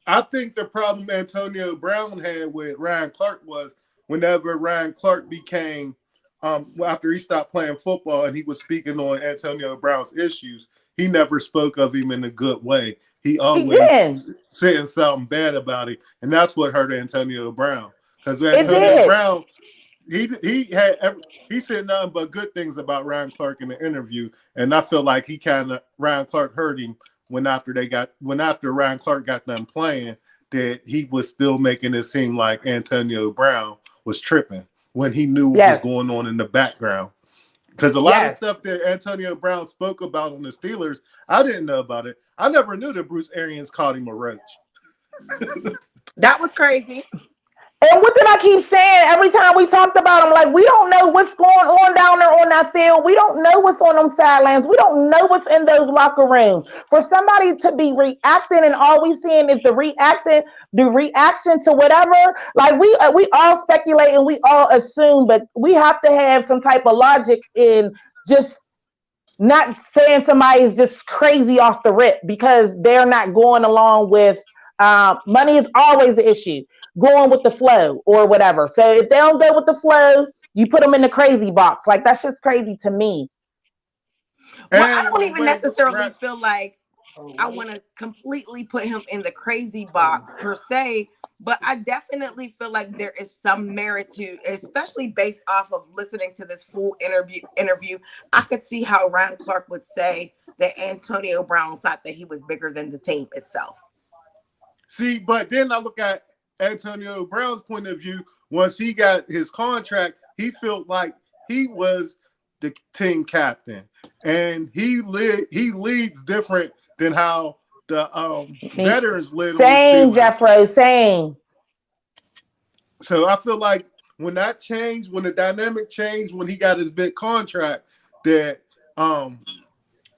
I think the problem Antonio Brown had with Ryan Clark was whenever Ryan Clark became, after he stopped playing football and he was speaking on Antonio Brown's issues, he never spoke of him in a good way. He He did. always saying something bad about him, and that's what hurt Antonio Brown. Because It Antonio did. Brown, he said nothing but good things about Ryan Clark in the interview, and I feel like Ryan Clark hurt him after Ryan Clark got done playing, that he was still making it seem like Antonio Brown was tripping when he knew what was Yes. going on in the background. Because a lot of Yes. stuff that Antonio Brown spoke about on the Steelers, I didn't know about it. I never knew that Bruce Arians called him a roach. That was crazy. And what did I keep saying every time we talked about him? Like, we don't know what's going on down there on that field. We don't know what's on them sidelines. We don't know what's in those locker rooms. For somebody to be reacting and all we seeing is the reaction to whatever, like we all speculate and we all assume, but we have to have some type of logic in just not saying somebody is just crazy off the rip because they're not going along with money is always the issue, going with the flow or whatever. So if they don't go with the flow, you put them in the crazy box. Like, that's just crazy to me. Well, I don't even necessarily feel like I want to completely put him in the crazy box per se, but I definitely feel like there is some merit to, especially based off of listening to this full interview. I could see how Ryan Clark would say that Antonio Brown thought that he was bigger than the team itself. See, but then I look at Antonio Brown's point of view. Once he got his contract, he felt like he was the team captain, and he leads different than how the veterans led. Same, Jeffro, same. So I feel like when that changed, when the dynamic changed, when he got his big contract, that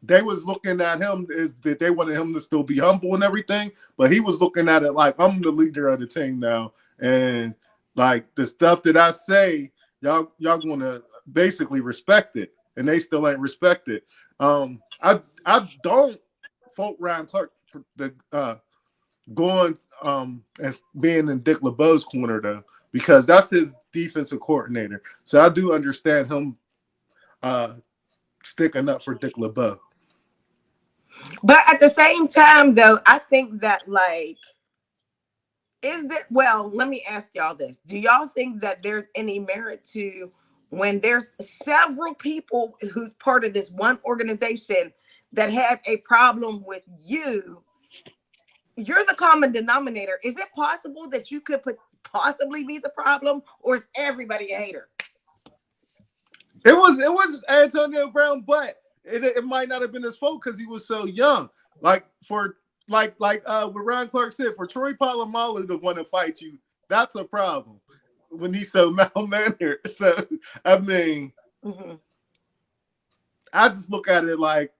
they was looking at him is that they wanted him to still be humble and everything, but he was looking at it like, I'm the leader of the team now, and like the stuff that I say, y'all gonna basically respect it, and they still ain't respected. I don't fault Ryan Clark for the going and being in Dick LeBeau's corner though, because that's his defensive coordinator. So I do understand him sticking up for Dick LeBeau. But at the same time, though, I think that, like, let me ask y'all this. Do y'all think that there's any merit to when there's several people who's part of this one organization that have a problem with you? You're the common denominator. Is it possible that you could possibly be the problem, or is everybody a hater? It was Antonio Brown, but it might not have been his fault because he was so young. Like for what Ron Clark said, for Troy Polamalu to want to fight you, that's a problem when he's so malmannered. So I mean, Mm-hmm. I just look at it like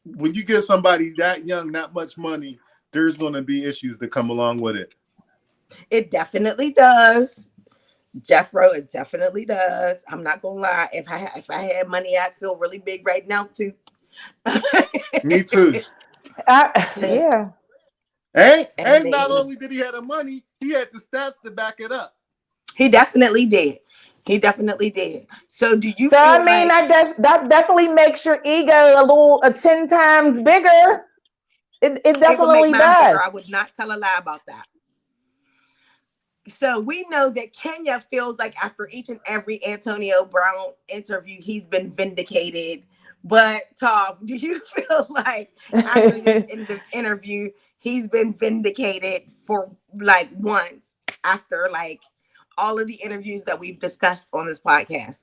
when you give somebody that young that much money, there's going to be issues that come along with it. It definitely does. Jeffro, it definitely does. I'm not gonna lie. If I had money, I'd feel really big right now too. Me too. Yeah. I And not mean, only did he have the money, he had the stats to back it up. he definitely did. He definitely did. So, do you So I feel mean, like that definitely makes your ego a 10 times bigger. It it would make definitely mine does. bigger? I would not tell a lie about that. So we know that Kenya feels like after each and every Antonio Brown interview, he's been vindicated. But Tom, do you feel like after this interview, he's been vindicated for like once after like all of the interviews that we've discussed on this podcast?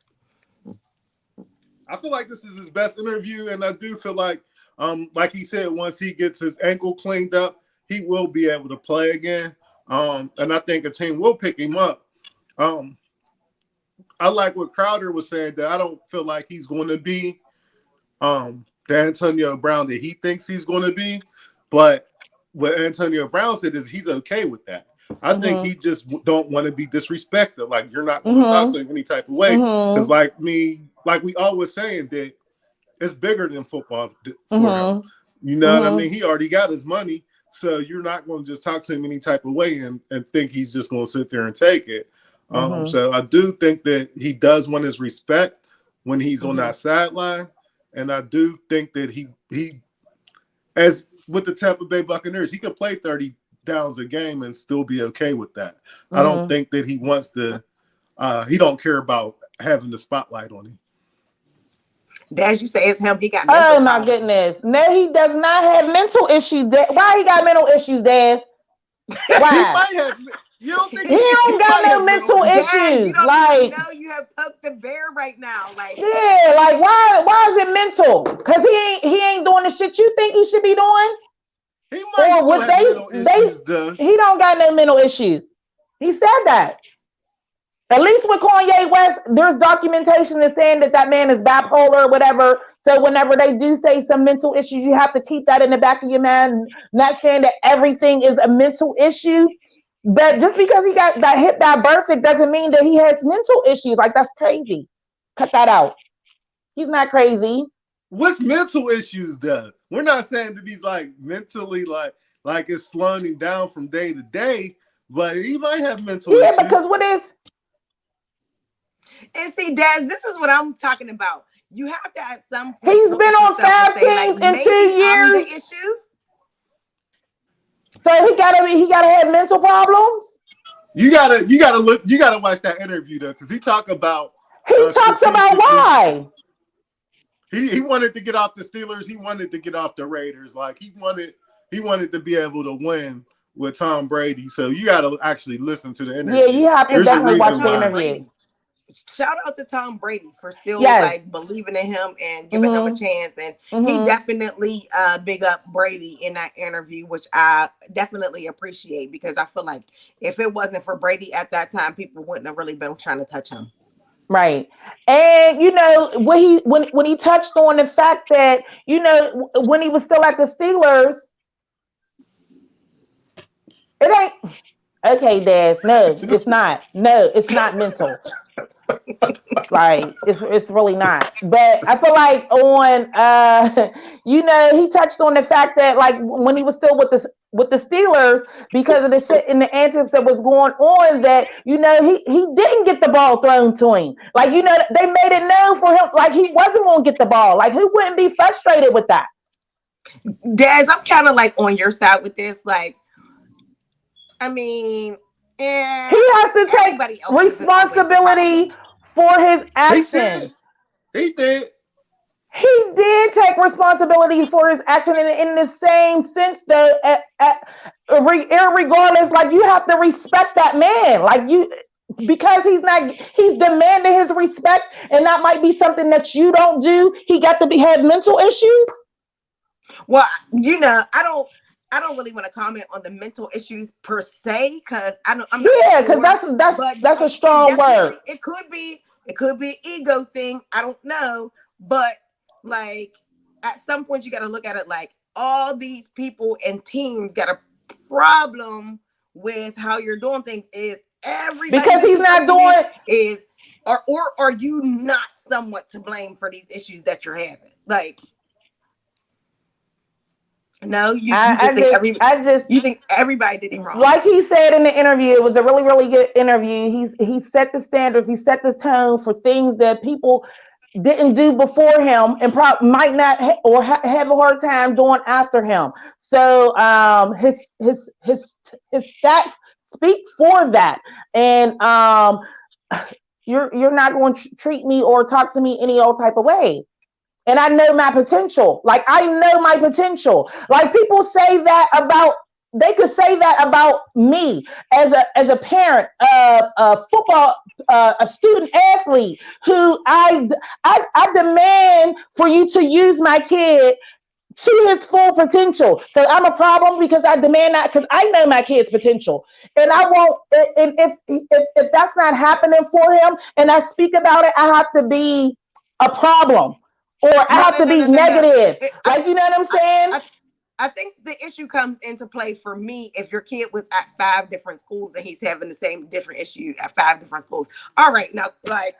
I feel like this is his best interview, and I do feel like he said, once he gets his ankle cleaned up, he will be able to play again. And I think a team will pick him up. Um, I like what Crowder was saying, that I don't feel like he's going to be the Antonio Brown that he thinks he's going to be. But what Antonio Brown said is he's okay with that. I think he just don't want to be disrespected. Like, you're not going to talk to him any type of way. Because like we always saying that it's bigger than football for him. You know what I mean? He already got his money. So you're not going to just talk to him any type of way and think he's just going to sit there and take it. So I do think that he does want his respect when he's on that sideline. And I do think that he as with the Tampa Bay Buccaneers, he can play 30 downs a game and still be okay with that. I don't think that he wants to he don't care about having the spotlight on him. As you say, it's him. He got mental Oh my problems. goodness. No, he does not have mental issues. Why he got mental issues, Daz? He Why? might have. You don't think He don't got might no have mental issues? Dad, you issues. don't even Like, know you have poked the bear right now. Like, yeah, like why is it mental? Because he ain't doing the shit you think he should be doing? He might Or still what have mental they issues, though. he don't got no mental issues. He said that. At least with Kanye West, there's documentation that's saying that man is bipolar or whatever. So whenever they do say some mental issues, you have to keep that in the back of your mind. Not saying that everything is a mental issue, but just because he got hit by birth, it doesn't mean that he has mental issues. Like, that's crazy. Cut that out. He's not crazy. What's mental issues, though? We're not saying that he's like mentally like it's slowing him down from day to day, but he might have mental Yeah, issues. because what is and see, Dad, this is what I'm talking about. You have to at some point he's look been at on yourself and 5 say, like, teams in maybe 2 I'm the years, issue. so he gotta have mental problems. You gotta watch that interview though, because he talk about He talks about strategically. why. He wanted to get off the Steelers. He wanted to get off the Raiders. Like he wanted to be able to win with Tom Brady. So you got to actually listen to the Yeah, interview. you have to And There's a shout definitely out to watch reason the Tom why. interview. Brady. Shout out to Tom Brady for still Yes. like believing in him and giving him a Mhm. chance. And he Mhm. definitely big up Brady in that interview, which I definitely appreciate because I feel like if it wasn't for Brady at that time, people wouldn't have really been trying to touch him. Right. And when he touched on the fact that, when he was still at the Steelers, it ain't okay, Daz. No, it's not. No, it's not mental. Like, it's really not. But I feel like on he touched on the fact that, like, when he was still with the Steelers, because of the shit and the antics that was going on, that he didn't get the ball thrown to him. Like, they made it known for him, like, he wasn't gonna get the ball. Like, who wouldn't be frustrated with that? Daz, I'm kind of like on your side with this. Like, I mean, He has to take everybody else isn't always the problem. responsibility for his He did. actions. He did. He did take responsibility for his action in the same sense, though. Irregardless, like, you have to respect that man, like, because he's demanding his respect, and that might be something that you don't do. He got to have mental issues. Well, I don't really want to comment on the mental issues per se because I'm not Yeah, because sure. that's But that's a it strong word. definitely it could be an ego thing. I don't know, but like at some point you got to look at it like all these people and teams got a problem with how you're doing things. Is everybody Because he's not disrespecting you? doing. Is or are you not somewhat to blame for these issues that you're having? Like, no, I just I just you think everybody did him wrong. like he said in the interview, it was a really, really good interview. He set the standards, he set the tone for things that people didn't do before him and might not have a hard time doing after him. So his stats speak for that, and you're not going to treat me or talk to me any old type of way. And I know my potential. Like I know my potential. Like people say that about they could say that about me as a parent of a football a student athlete who I demand for you to use my kid to his full potential. So I'm a problem because I demand that because I know my kid's potential, and I won't. And if that's not happening for him, and I speak about it, I have to be a problem, or I No, have no, to no, be no, no, no. negative. Like you know what I'm I, saying? I, I think the issue comes into play for me if your kid was at five different schools and he's having the same different issue at five different schools. All right, now, like,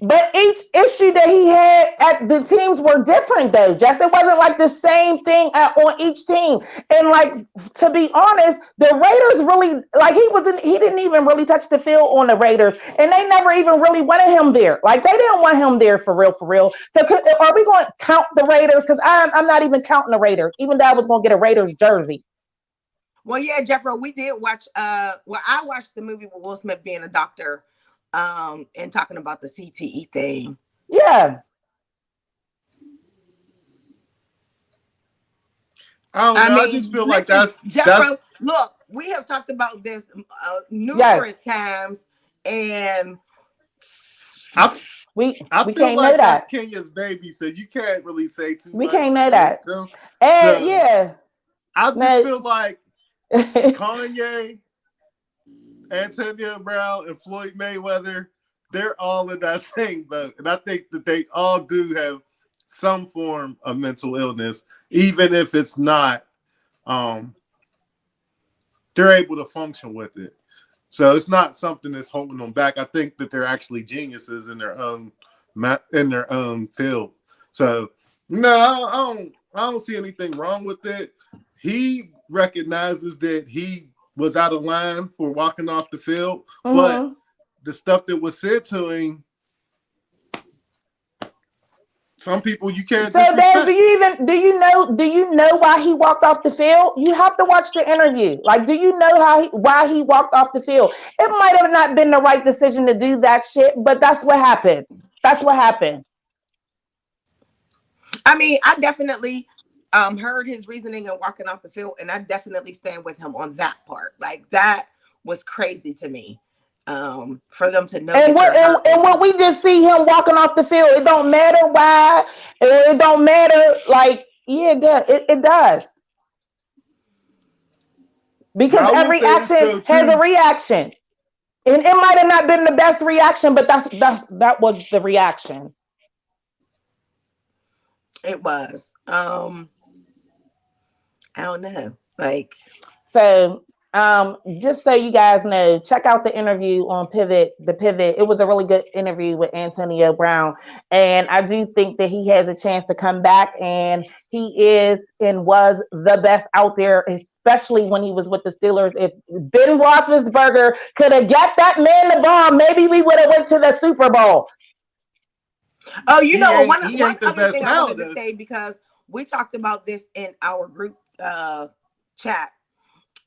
But each issue that he had at the teams were different, though. Jess, it wasn't like the same thing on each team. And like to be honest, the Raiders really like he wasn't. He didn't even really touch the field on the Raiders, and they never even really wanted him there. Like they didn't want him there for real, for real. So are we going to count the Raiders? Because I'm not even counting the Raiders, even though I was going to get a Raiders jersey. well, yeah, Jeffro, we did watch. Well, I watched the movie with Will Smith being a doctor, and talking about the CTE thing. Yeah. I don't I know. I just mean, feel like listen, that's Jeffro, look, we have talked about this numerous Yes. times, and I I We feel can't know like that's that. Kenya's baby, so you can't really say too We much can't know that. against him. And So yeah. I just No. feel like Kanye, Antonio Brown, and Floyd Mayweather, they're all in that same boat. And I think that they all do have some form of mental illness, even if it's not, um, they're able to function with it. So it's not something that's holding them back. I think that they're actually geniuses in their own field. So no, I don't see anything wrong with it. He recognizes that he was out of line for walking off the field, but Hmm. the stuff that was said to him, some people you can't So Dad, disrespect. do you know why he walked off the field? You have to watch the interview. Like, do you know why he walked off the field? It might have not been the right decision to do that shit, but that's what happened. That's what happened. I mean, I definitely heard his reasoning and walking off the field, and I definitely stand with him on that part. Like that was crazy to me. For them to know And that what you're hurt and and what to we just see him walking off the field, it don't matter why, it don't matter. Like, yeah, it does because Now I will every say this action though has a too. reaction. And it might have not been the best reaction, but that was the reaction. it was. I don't know. Like, So, just so you guys know, check out the interview on Pivot, the Pivot. It was a really good interview with Antonio Brown. And I do think that he has a chance to come back, and he is and was the best out there, especially when he was with the Steelers. If Ben Roethlisberger could have got that man the ball, maybe we would have went to the Super Bowl. oh, you know what? He One ain't the other best thing I now wanted to though. say because we talked about this in our group chat.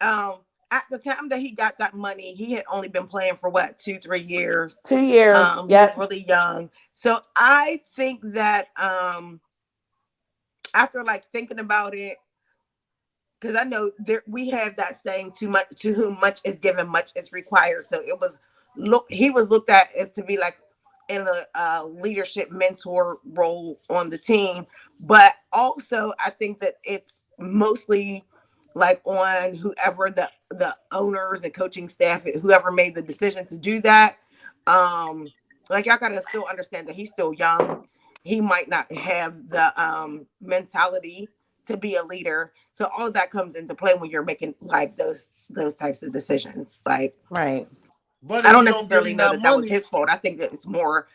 Um, at the time that he got that money, he had only been playing for what 2 3 years. 2 years. He was Yep. really young, so I think that after like thinking about it, because I know there we have that saying, too much to whom much is given, much is required. So it was he was looked at as to be like in a leadership mentor role on the team, but also I think that it's mostly like on whoever the owners and coaching staff, whoever made the decision to do that. Um, like y'all gotta still understand that he's still young. He might not have the mentality to be a leader. So all of that comes into play when you're making like those types of decisions. Like Right. But I if don't you don't give necessarily him know that that that was money, his fault. I think that it's more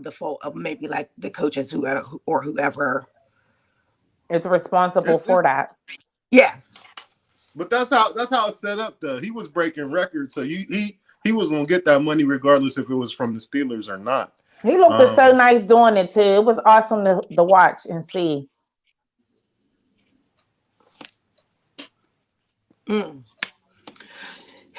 the fault of maybe like the coaches or whoever. It's responsible it's for that. Yes. but that's how it's set up though. He was breaking records, so he was gonna get that money regardless if it was from the Steelers or not. He looked so Um, nice doing it too. It was awesome to watch and see. Mm.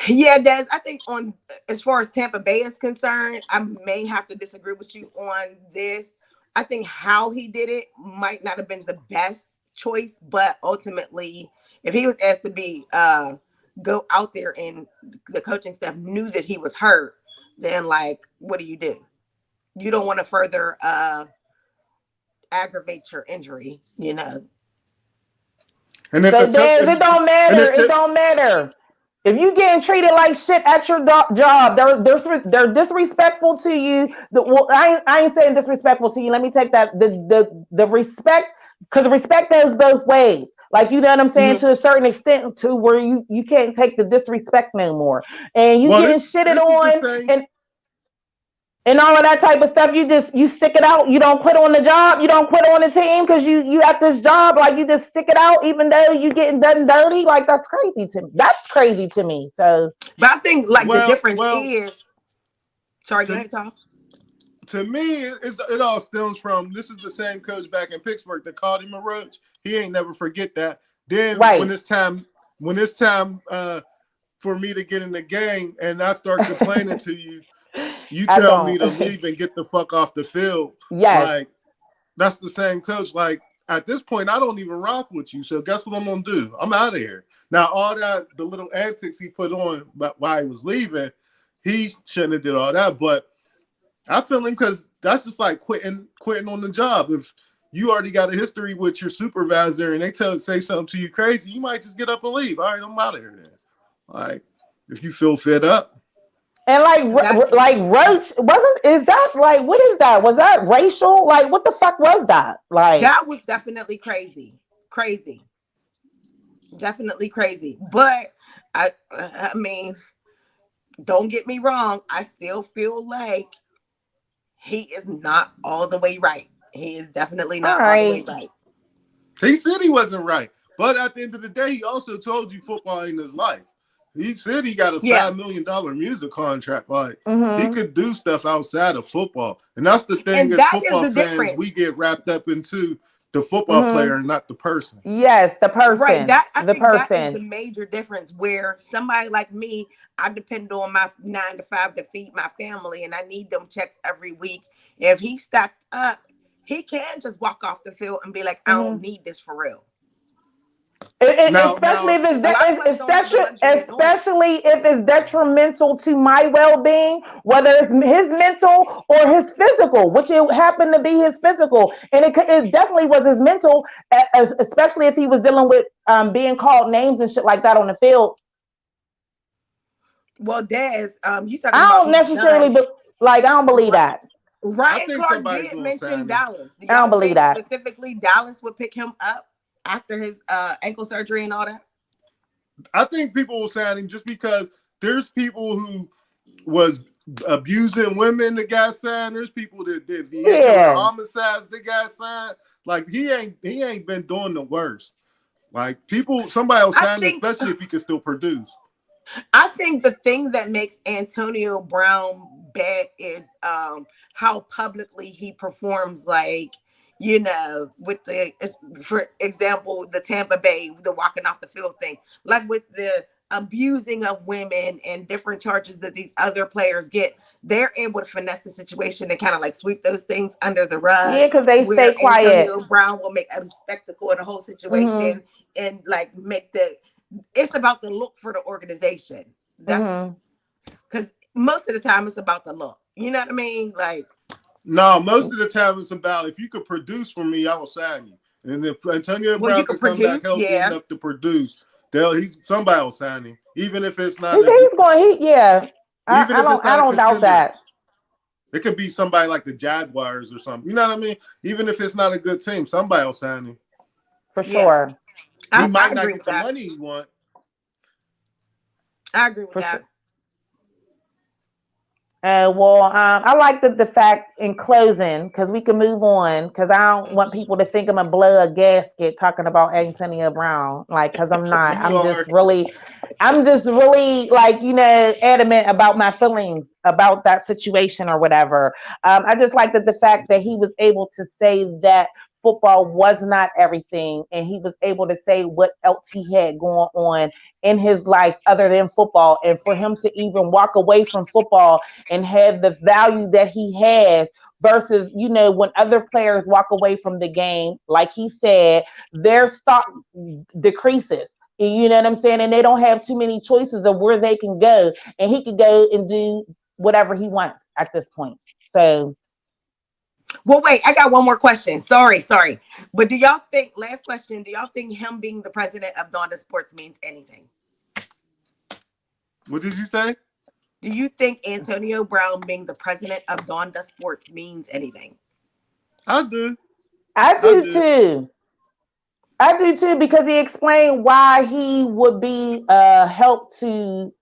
Yeah, Des. I think on as far as Tampa Bay is concerned, I may have to disagree with you on this. I think how he did it might not have been the best choice, but ultimately, if he was asked to be go out there and the coaching staff knew that he was hurt, then like, what do? You don't want to further aggravate your injury, you know. and if So it took, Des, if it you, don't and matter. if It the, don't matter. If you getting treated like shit at your job, they're disrespectful to you. Well, I ain't saying disrespectful to you. Let me take that the respect, because the respect goes both ways. Like, you know what I'm saying, Mhm. to a certain extent, to where you can't take the disrespect no more, and you well, getting this shitted this is the on, same. and all of that type of stuff. You stick it out. You don't quit on the job. You don't quit on the team because you at this job. Like, you just stick it out even though you getting done dirty. Like, that's crazy to me. That's crazy to me. So But I think like the Well, difference well, is, sorry, go to ahead, Tom. to me, it all stems from this is the same coach back in Pittsburgh that called him a roach. He ain't never forget that. Then right. when it's time for me to get in the game and I start complaining to you, you I tell me don't. to leave and get the fuck off the field. Yes. Like, that's the same coach. Like, at this point, I don't even rock with you. So guess what I'm gonna do? I'm out of here. Now, all that the little antics he put on while he was leaving, he shouldn't have did all that. But I feel him because that's just like quitting on the job. If you already got a history with your supervisor and they say something to you crazy, you might just get up and leave. All right, I'm out of here then. Like, if you feel fed up. And That like roach wasn't, is that like, what is that? Was that racial? Like, what the fuck was that? Like, that was definitely crazy, crazy, definitely crazy. But I mean, don't get me wrong. I still feel like he is not all the way right. He is definitely all not all the way right. right. He said he wasn't right. But at the end of the day, he also told you football ain't his life. He said he got a Yeah, $5 million music contract. Like, he Mm-hmm. could do stuff outside of football. And that's the thing and as that is football the fans, difference. we get wrapped up into the football player Mm-hmm. and not the person. Yes, the Right. person. That I The think that is the person. major difference where somebody like me, I depend on my 9 to 5 to feed my family and I need them checks every week. If he stacked up, he can just walk off the field and be like, I don't Mm-hmm. need this for real. Especially Now, if A lot of us don't have the luxury of doing that. especially if it's detrimental to my well-being, whether it's his mental or his physical, which it happened to be his physical, and it definitely was his mental, especially if he was dealing with being called names and shit like that on the field. Well, Des, you I talking about don't his necessarily, son. but like, I don't believe Ri- that. I Ryan think Clark somebody's did gonna mention sign him. Dallas. Do I don't y'all believe think that. specifically Dallas would pick him up after his ankle surgery and all that? I think people will sign him just because there's people who was abusing women that got signed. There's people that did vehicular Yeah. homicides that got signed. Like, he ain't been doing the worst. Like, people, somebody will I sign him, think especially if he can still produce. I think the thing that makes Antonio Brown bad is how publicly he performs, like, you know, with the, for example, the Tampa Bay, the walking off the field thing, like with the abusing of women and different charges that these other players get. They're able to finesse the situation and kind of like sweep those things under the rug, Yeah, because they stay where quiet. Antonio Brown will make a spectacle of the whole Mm-hmm. situation and like make the, it's about the look for the organization. That's Mm-hmm. because most of the time it's about the look. You know what I mean? Like, No, most of the time it's about if you could produce for me, I will sign you. And if Antonio Well, you Brown can could come back produce, healthy yeah. enough to produce, somebody will sign him, even if it's He not said a he's going. Yeah, even if it's I not a don't doubt contender. that It could be somebody like the Jaguars or something. You know what I mean? Even if it's not a good team, somebody will sign him. for Yeah. sure. He I might not agree get with the that. money he want. I agree with For sure. that. Well, I like the fact in closing because we can move on because I don't want people to think I'm a blow a gasket talking about Antonio Brown, like because I'm not. You are. I'm just really like adamant about my feelings about that situation or whatever. I just like the fact that he was able to say that football was not everything, and he was able to say what else he had going on in his life other than football, and for him to even walk away from football and have the value that he has versus when other players walk away from the game, like he said, their stock decreases. You know what I'm saying? And they don't have too many choices of where they can go, and he could go and do whatever he wants at this point. So Well, wait, I got one more question. Sorry. But do y'all think, last question, do y'all think him being the president of Donda Sports means anything? What did you say? Do you think Antonio Brown being the president of Donda Sports means anything? I do. I I do do. too. I do too because he explained why he would be help to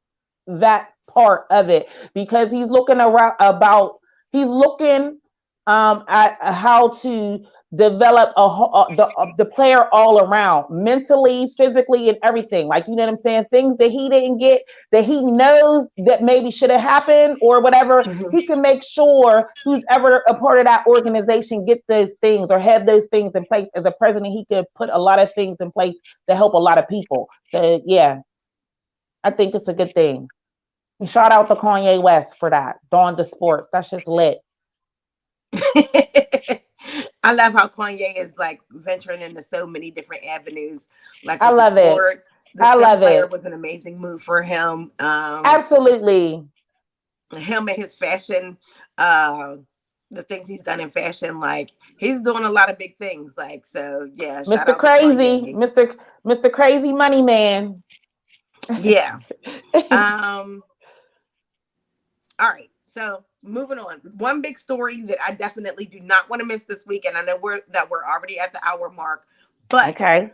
that part of it because he's looking around about he's looking at how to develop the player all around mentally, physically, and everything, like what I'm saying, things that he didn't get that he knows that maybe should have happened or whatever. Mm-hmm. He can make sure who's ever a part of that organization get those things or have those things in place. As a president, he could put a lot of things in place to help a lot of people. So yeah, I think it's a good thing. And shout out to Kanye West for that. Dawn to Sports. That's just lit. I love how Kanye is like venturing into so many different avenues, like I with the love it. sports. The I STEM love player it. was an amazing move for him. Absolutely. Him and his fashion, uh, the things he's done in fashion, like he's doing a lot of big things. Like, so yeah, shout Mr. out to Crazy. Kanye. Mr. Crazy Money Man. Yeah. Um, all right. So moving on. One big story that I definitely do not want to miss this week, and I know we're already at the hour mark, but Okay.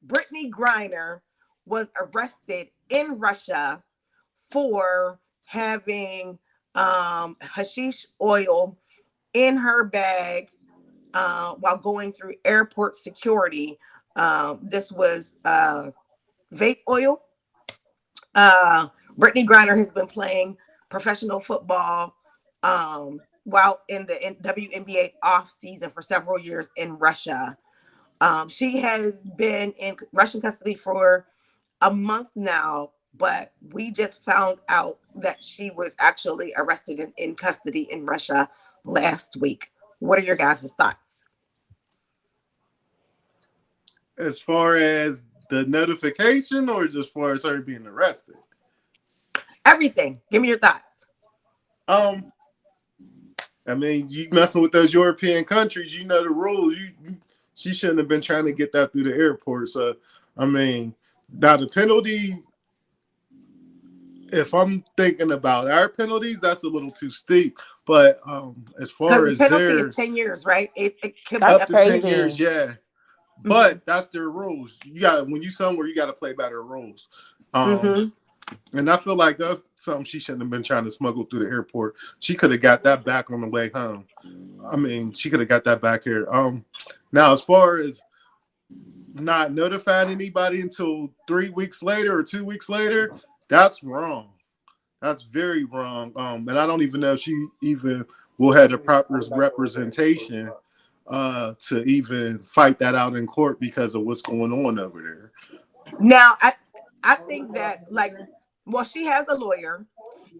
Brittany Griner was arrested in Russia for having hashish oil in her bag while going through airport security. This was vape oil. Brittany Griner has been playing professional football while in the WNBA off season for several years in Russia. She has been in Russian custody for a month now, but we just found out that she was actually arrested and in custody in Russia last week. What are your guys' thoughts? As far as the notification, or just as far as her being arrested? Everything. Give me your thoughts. Um, I mean, you messing with those European countries, you know the rules. She shouldn't have been trying to get that through the airport. So, I mean, now the penalty. If I'm thinking about our penalties, that's a little too steep. But as Because far the as penalty is theirs, 10 years, right? It could be That's up up to to 10 10 years, crazy. years. yeah. Mm-hmm. But that's their rules. You got when you somewhere, you got to play by their rules. Um, Mm-hmm. and I feel like that's something she shouldn't have been trying to smuggle through the airport. She could have got that back on the way home. I mean, she could have got that back here. Now as far as not notified anybody until 3 weeks later or 2 weeks later, that's wrong. That's very wrong. And I don't even know if she even will have the proper representation to even fight that out in court because of what's going on over there. Now, I think that like, well, she has a lawyer,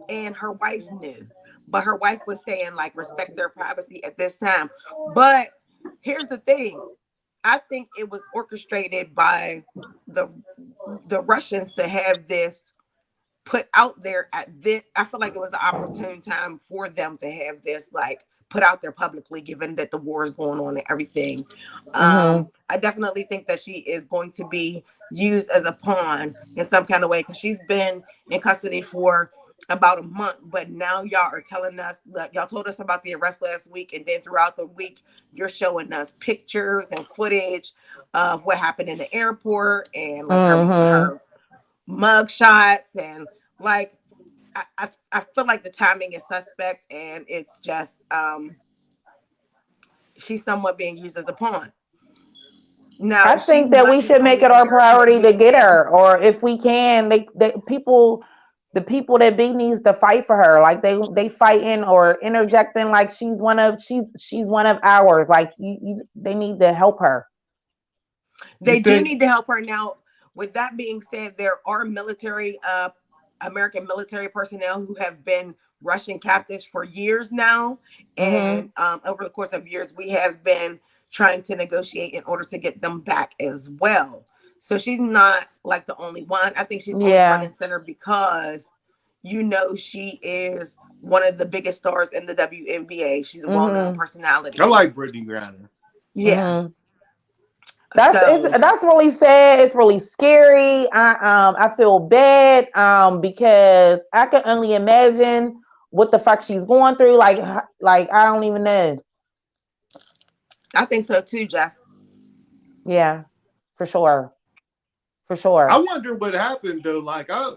and her wife knew, but her wife was saying like respect their privacy at this time. But here's the thing: I think it was orchestrated by the the Russians to have this put out there at this. I feel like it was an opportune time for them to have this like put out there publicly, given that the war is going on and everything. Mm-hmm. I definitely think that she is going to be used as a pawn in some kind of way, because she's been in custody for about a month. But now y'all are telling us, look, y'all told us about the arrest last week, and then throughout the week, you're showing us pictures and footage of what happened in the airport, and like Mm-hmm. her mug shots, and like I feel like the timing is suspect, and it's just she's somewhat being used as a pawn. I Now, she's think that we not the should make only it our American priority to being get in. her, or if we can, the people that be needs to fight for her, like they fighting or interjecting, like she's one of ours. Like they need to help her. You They do think? need to help her. Now, with that being said, there are military, American military personnel who have been Russian captives for years now. Mm-hmm. And over the course of years, we have been trying to negotiate in order to get them back as well. So she's not like the only one. I think she's only front Yeah. and center because, she is one of the biggest stars in the WNBA. She's a well known Mm-hmm. I personality. like Brittany Griner. Yeah. Mm-hmm. So That's really sad. It's really scary. I feel bad because I can only imagine what the fuck she's going through. Like I don't even know. I think so too, Jeff. Yeah, for sure, for I sure. wonder what happened though. Like I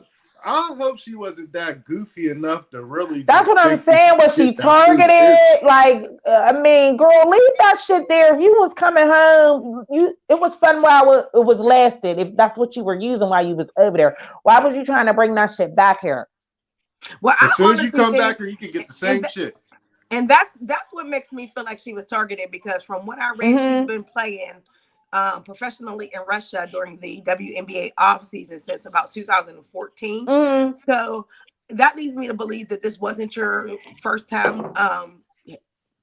hope she wasn't that goofy enough to really That's just what I'm think that she saying. Was she did that through targeted? this. Like, I mean, girl, leave that shit there. If you was coming home, it was fun while it was lasted. If that's what you were using while you was over there, why was you trying to bring that shit back here? Well, As I soon as you honestly come back think, here, you can get the and same shit. that's what makes me feel like she was targeted, because from what I read, she's Mm-hmm. been playing professionally in Russia during the WNBA off season since about 2014. Mm-hmm. So that leads me to believe that this wasn't your first time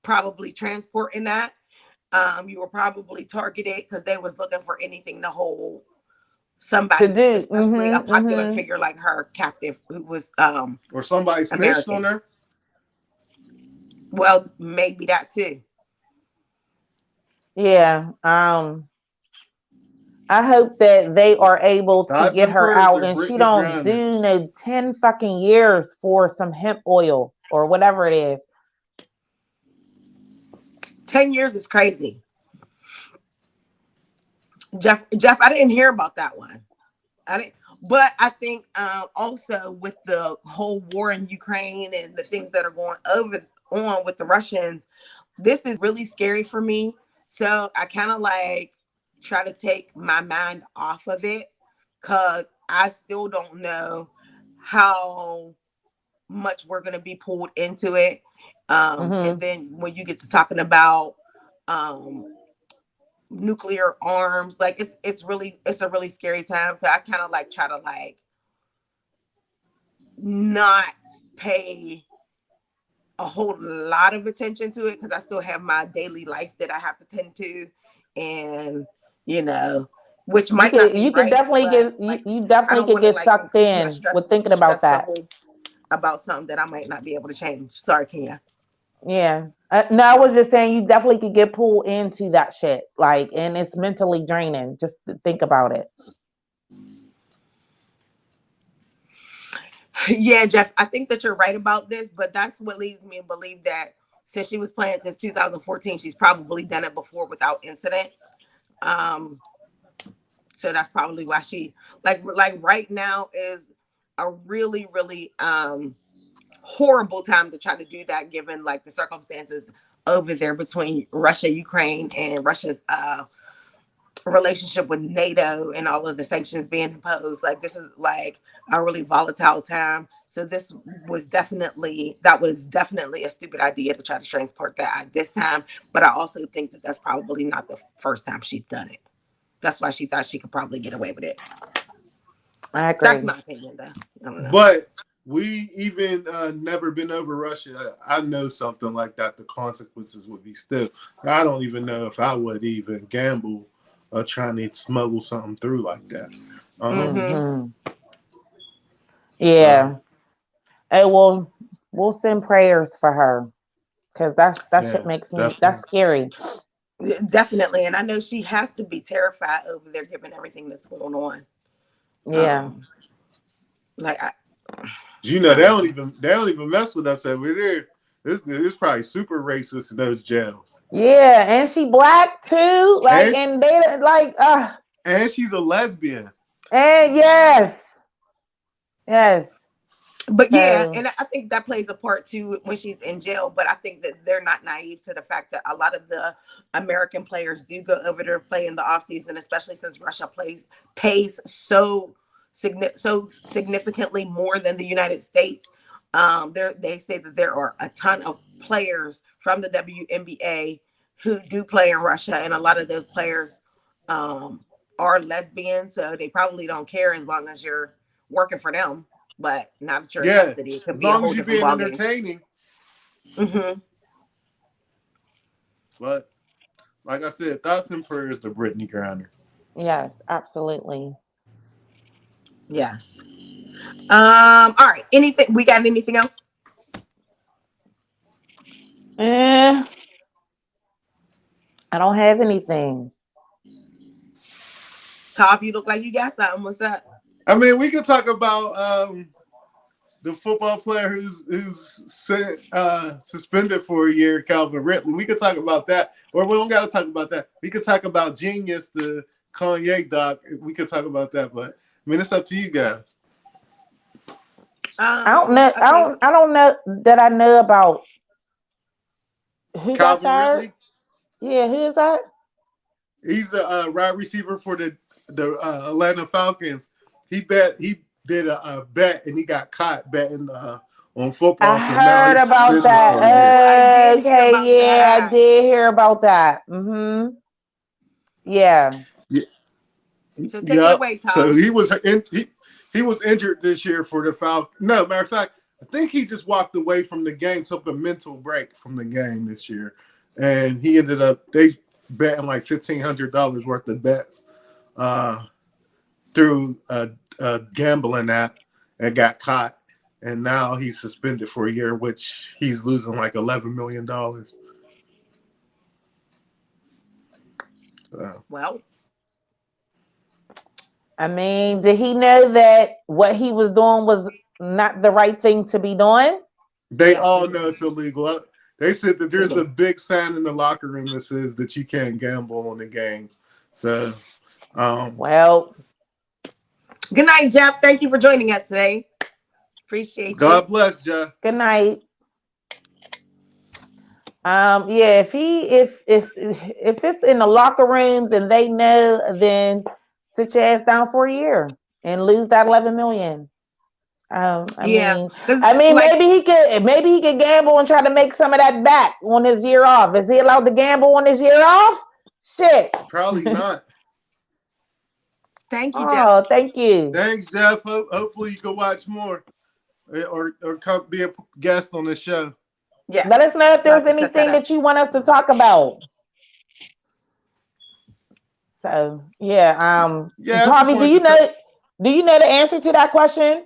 probably transporting that. You were probably targeted because they was looking for anything to hold To somebody, do. especially a Mm-hmm. popular Mm-hmm. figure like her, captive, who was Or somebody snitched on American. her. Well, maybe that too. Yeah. I hope that they are able to Thoughts get and her prayers out to and she Brittany don't Griner. do no 10 fucking years for some hemp oil or whatever it is. 10 years is crazy. Jeff, I didn't hear about that one. I didn't, but I think also with the whole war in Ukraine and the things that are going over on with the Russians, this is really scary for me. So I kind of like try to take my mind off of it, because I still don't know how much we're going to be pulled into it. And Mm-hmm. then when you get to talking about um, nuclear arms, like it's a really scary time. So I kind of like try to like not pay a whole lot of attention to it, because I still have my daily life that I have to tend to, and you know, which You might not could be you could right, definitely but get like you I definitely don't could want to get like sucked increase my in with thinking about stress that. level about something that I might not be able to change. Sorry, Kenya. Yeah. No, I was just saying you definitely could get pulled into that shit. Like, and it's mentally draining. Just to think about it. Yeah, Jeff, I think that you're right about this, but that's what leads me to believe that since she was playing since 2014, she's probably done it before without incident. Um, so that's probably why she like right now is a really really horrible time to try to do that, given like the circumstances over there between Russia, Ukraine, and Russia's relationship with NATO and all of the sanctions being imposed. Like this is like a really volatile time. So that was definitely a stupid idea to try to transport that at this time. But I also think that that's probably not the first time she's done it. That's why she thought she could probably get away with it. I That's agree. my opinion, though. I don't know. But we even never been over Russia. I know something like that. The consequences would be still. I don't even know if I would even gamble trying to smuggle something through like that. Um, Mm-hmm. Hmm. so Yeah. Hey, well, we'll send prayers for her. because that shit Yeah, makes me definitely. that's scary. Definitely. And I know she has to be terrified over there given everything that's going on. Yeah. Um, like You know, I don't know. they don't even mess with us over there. It's probably super racist in those jails. Yeah, and she black too. Like, And and they like, and she's a lesbian. and yes, yes. But yeah, So and I think that plays a part too when she's in jail. But I think that they're not naive to the fact that a lot of the American players do go over there to play in the off season, especially since Russia pays so significantly more than the United States. They say that there are a ton of players from the WNBA who do play in Russia, and a lot of those players um, are lesbians, so they probably don't care as long as you're working for them, but now that you're in Yeah, custody, it could as be a long whole as you're different being ballgame. entertaining. Mm-hmm. But like I said, thoughts and prayers to Brittany Griner. yes, absolutely. Yes. All right. Anything? We got anything else? Eh, I don't have anything. Top, you look like you got something. What's up? I mean, we could talk about the football player who's suspended for a year, Calvin Ridley. We could talk about that, or we don't got to talk about that. We could talk about Genius, the Kanye doc. We could talk about that, but I mean, it's up to you guys. I don't know. I Okay. don't. I don't know that I know about who got Calvin fired. Ridley, Yeah, who is that? he's a wide receiver for the Atlanta Falcons. He did a bet and he got caught betting on I football, so now heard he's about suspended for a year. Oh, I that. did hear about Okay, yeah, I that. did hear about that. Yeah. So take it Yep. away, So Tom. he was injured this year for the Falcons. No, matter of fact, I think he just walked away from the game, took a mental break from the game this year, and he ended up they betting like $1,500 worth of bets uh, through a gambling app and got caught, and now he's suspended for a year, which he's losing like $11 million. So. Well, I mean, did he know that what he was doing was not the right thing to be doing? They yes, all he know did. it's illegal. They said that there's a big sign in the locker room that says that you can't gamble on the game. So, um, Well, Good night, Jeff. Thank you for joining us today. Appreciate you. God bless, Jeff. good night. Yeah, if it's in the locker rooms and they know, then sit your ass down for a year and lose that 11 million. I Yeah, mean, because like maybe he could gamble and try to make some of that back on his year off. Is he allowed to gamble on his year off? Shit. Probably not. thank you, Jeff. Oh, thank you. Thanks, Jeff. Hopefully you can watch more or come be a guest on the show. Let Yes, us know if we'll there's have to set that anything up. that you want us to talk about. So yeah, Yeah, I just Tavi, wanted to tell do you know the answer to that question?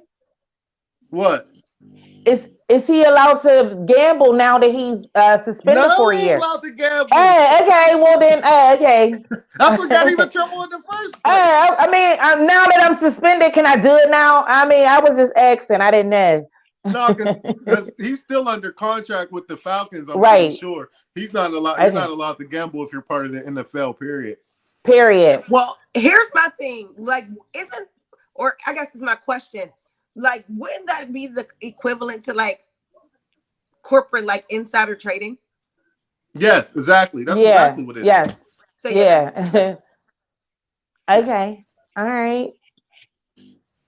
what? Is he allowed to gamble now that he's suspended No, for a he ain't year? allowed to gamble. Hey, okay, well then, okay. That's what got him in trouble in the first place. I mean, now that I'm suspended, can I do it now? I mean, I was just asking. I didn't know. No, because he's still under contract with the Falcons. I'm pretty Right. sure he's not allowed. You're not Okay. allowed to gamble if you're part of the NFL. Period. Period. Well, here's my thing. Like, isn't or I guess it's my question. Like, wouldn't that be the equivalent to like corporate like insider trading? Yes, exactly. That's Yeah. exactly what it is. Yes. So yeah, Yeah. yeah. Okay. All right.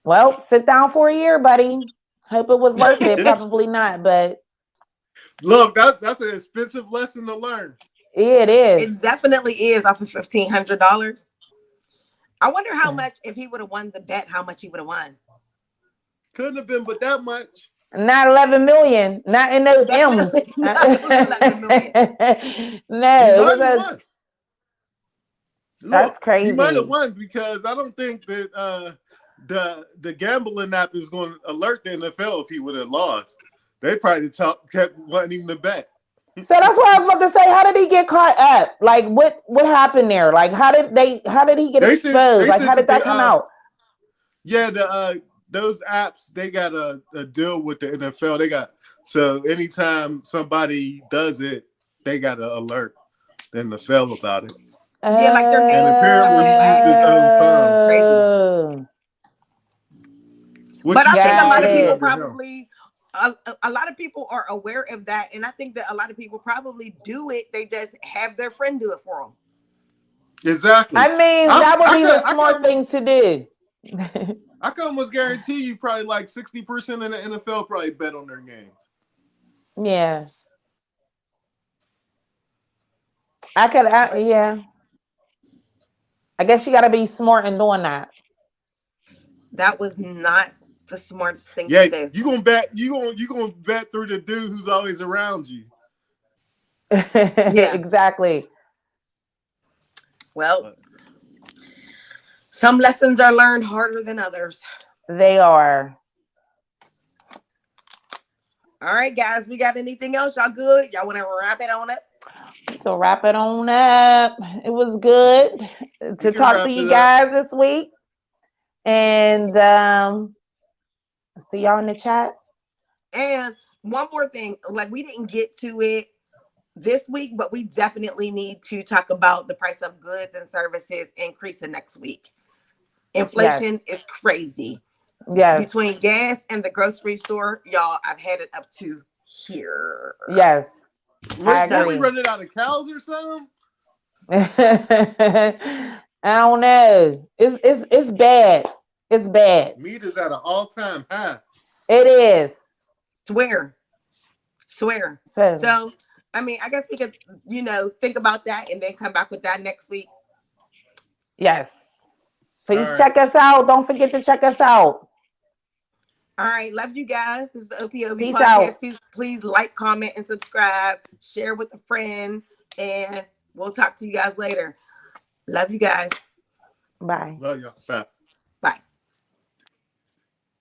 Well, sit down for a year, buddy. Hope it was worth it. Probably not, but Look, that's an expensive lesson to learn. yeah, it is. It definitely is off of $1,500. I wonder how much if he would have won the bet, how much he would have won. Couldn't have been, but that much. Not 11 million. Not in those M's. Definitely not 11 million. He No, it was might have a. won. That's Look, he might have crazy. won because I don't think that the gambling app is going to alert the NFL if he would have lost. They probably kept wanting him to bet. So that's what I was about to say. How did he get caught up? Like what happened there? Like how did he get exposed? They Like said how that did that come out? yeah, those apps, they got a deal with the NFL. They got, so anytime somebody does it, they got an alert the NFL about it. Yeah, like their And name popped up apparently on he used his blasts. own phone, It's crazy. Oh, which But he I think said a was lot got of really people it. under him. probably, a lot of people are aware of that, and I think that a lot of people probably do it. They just have their friend do it for them. Exactly. I mean, I'm, that would be the I can smart thing almost to do. I can almost guarantee you probably like 60% of the NFL probably bet on their game. Yeah. But Yeah. I guess you got to be smart in doing that. that was not the smartest thing to Yeah, do. you gonna bet through the dude who's always around you. Yeah. Exactly. Well, some lessons are learned harder than others. They are. All right, guys, we got anything else? Y'all good? Y'all want to wrap it on up? So wrap it on up. It was good We to can talk to wrap you it up. guys this week. And see y'all in the chat. And one more thing, like we didn't get to it this week, but we definitely need to talk about the price of goods and services increasing next week. Yes. Inflation is crazy. Yes. Between gas and the grocery store, y'all, I've had it up to here. Yes. I What we So agree. running out of cows or something? I don't know. It's bad. It's bad. Meat is at an all-time high. It is. swear, swear. So So, I mean, I guess we could, think about that and then come back with that next week. yes. All Please right. check us out. Don't forget to check us out. All right, love you guys. This is the O.P.O.V Peace podcast. out. Please like, comment, and subscribe. Share with a friend, and we'll talk to you guys later. Love you guys. Bye. Love y'all. Bye.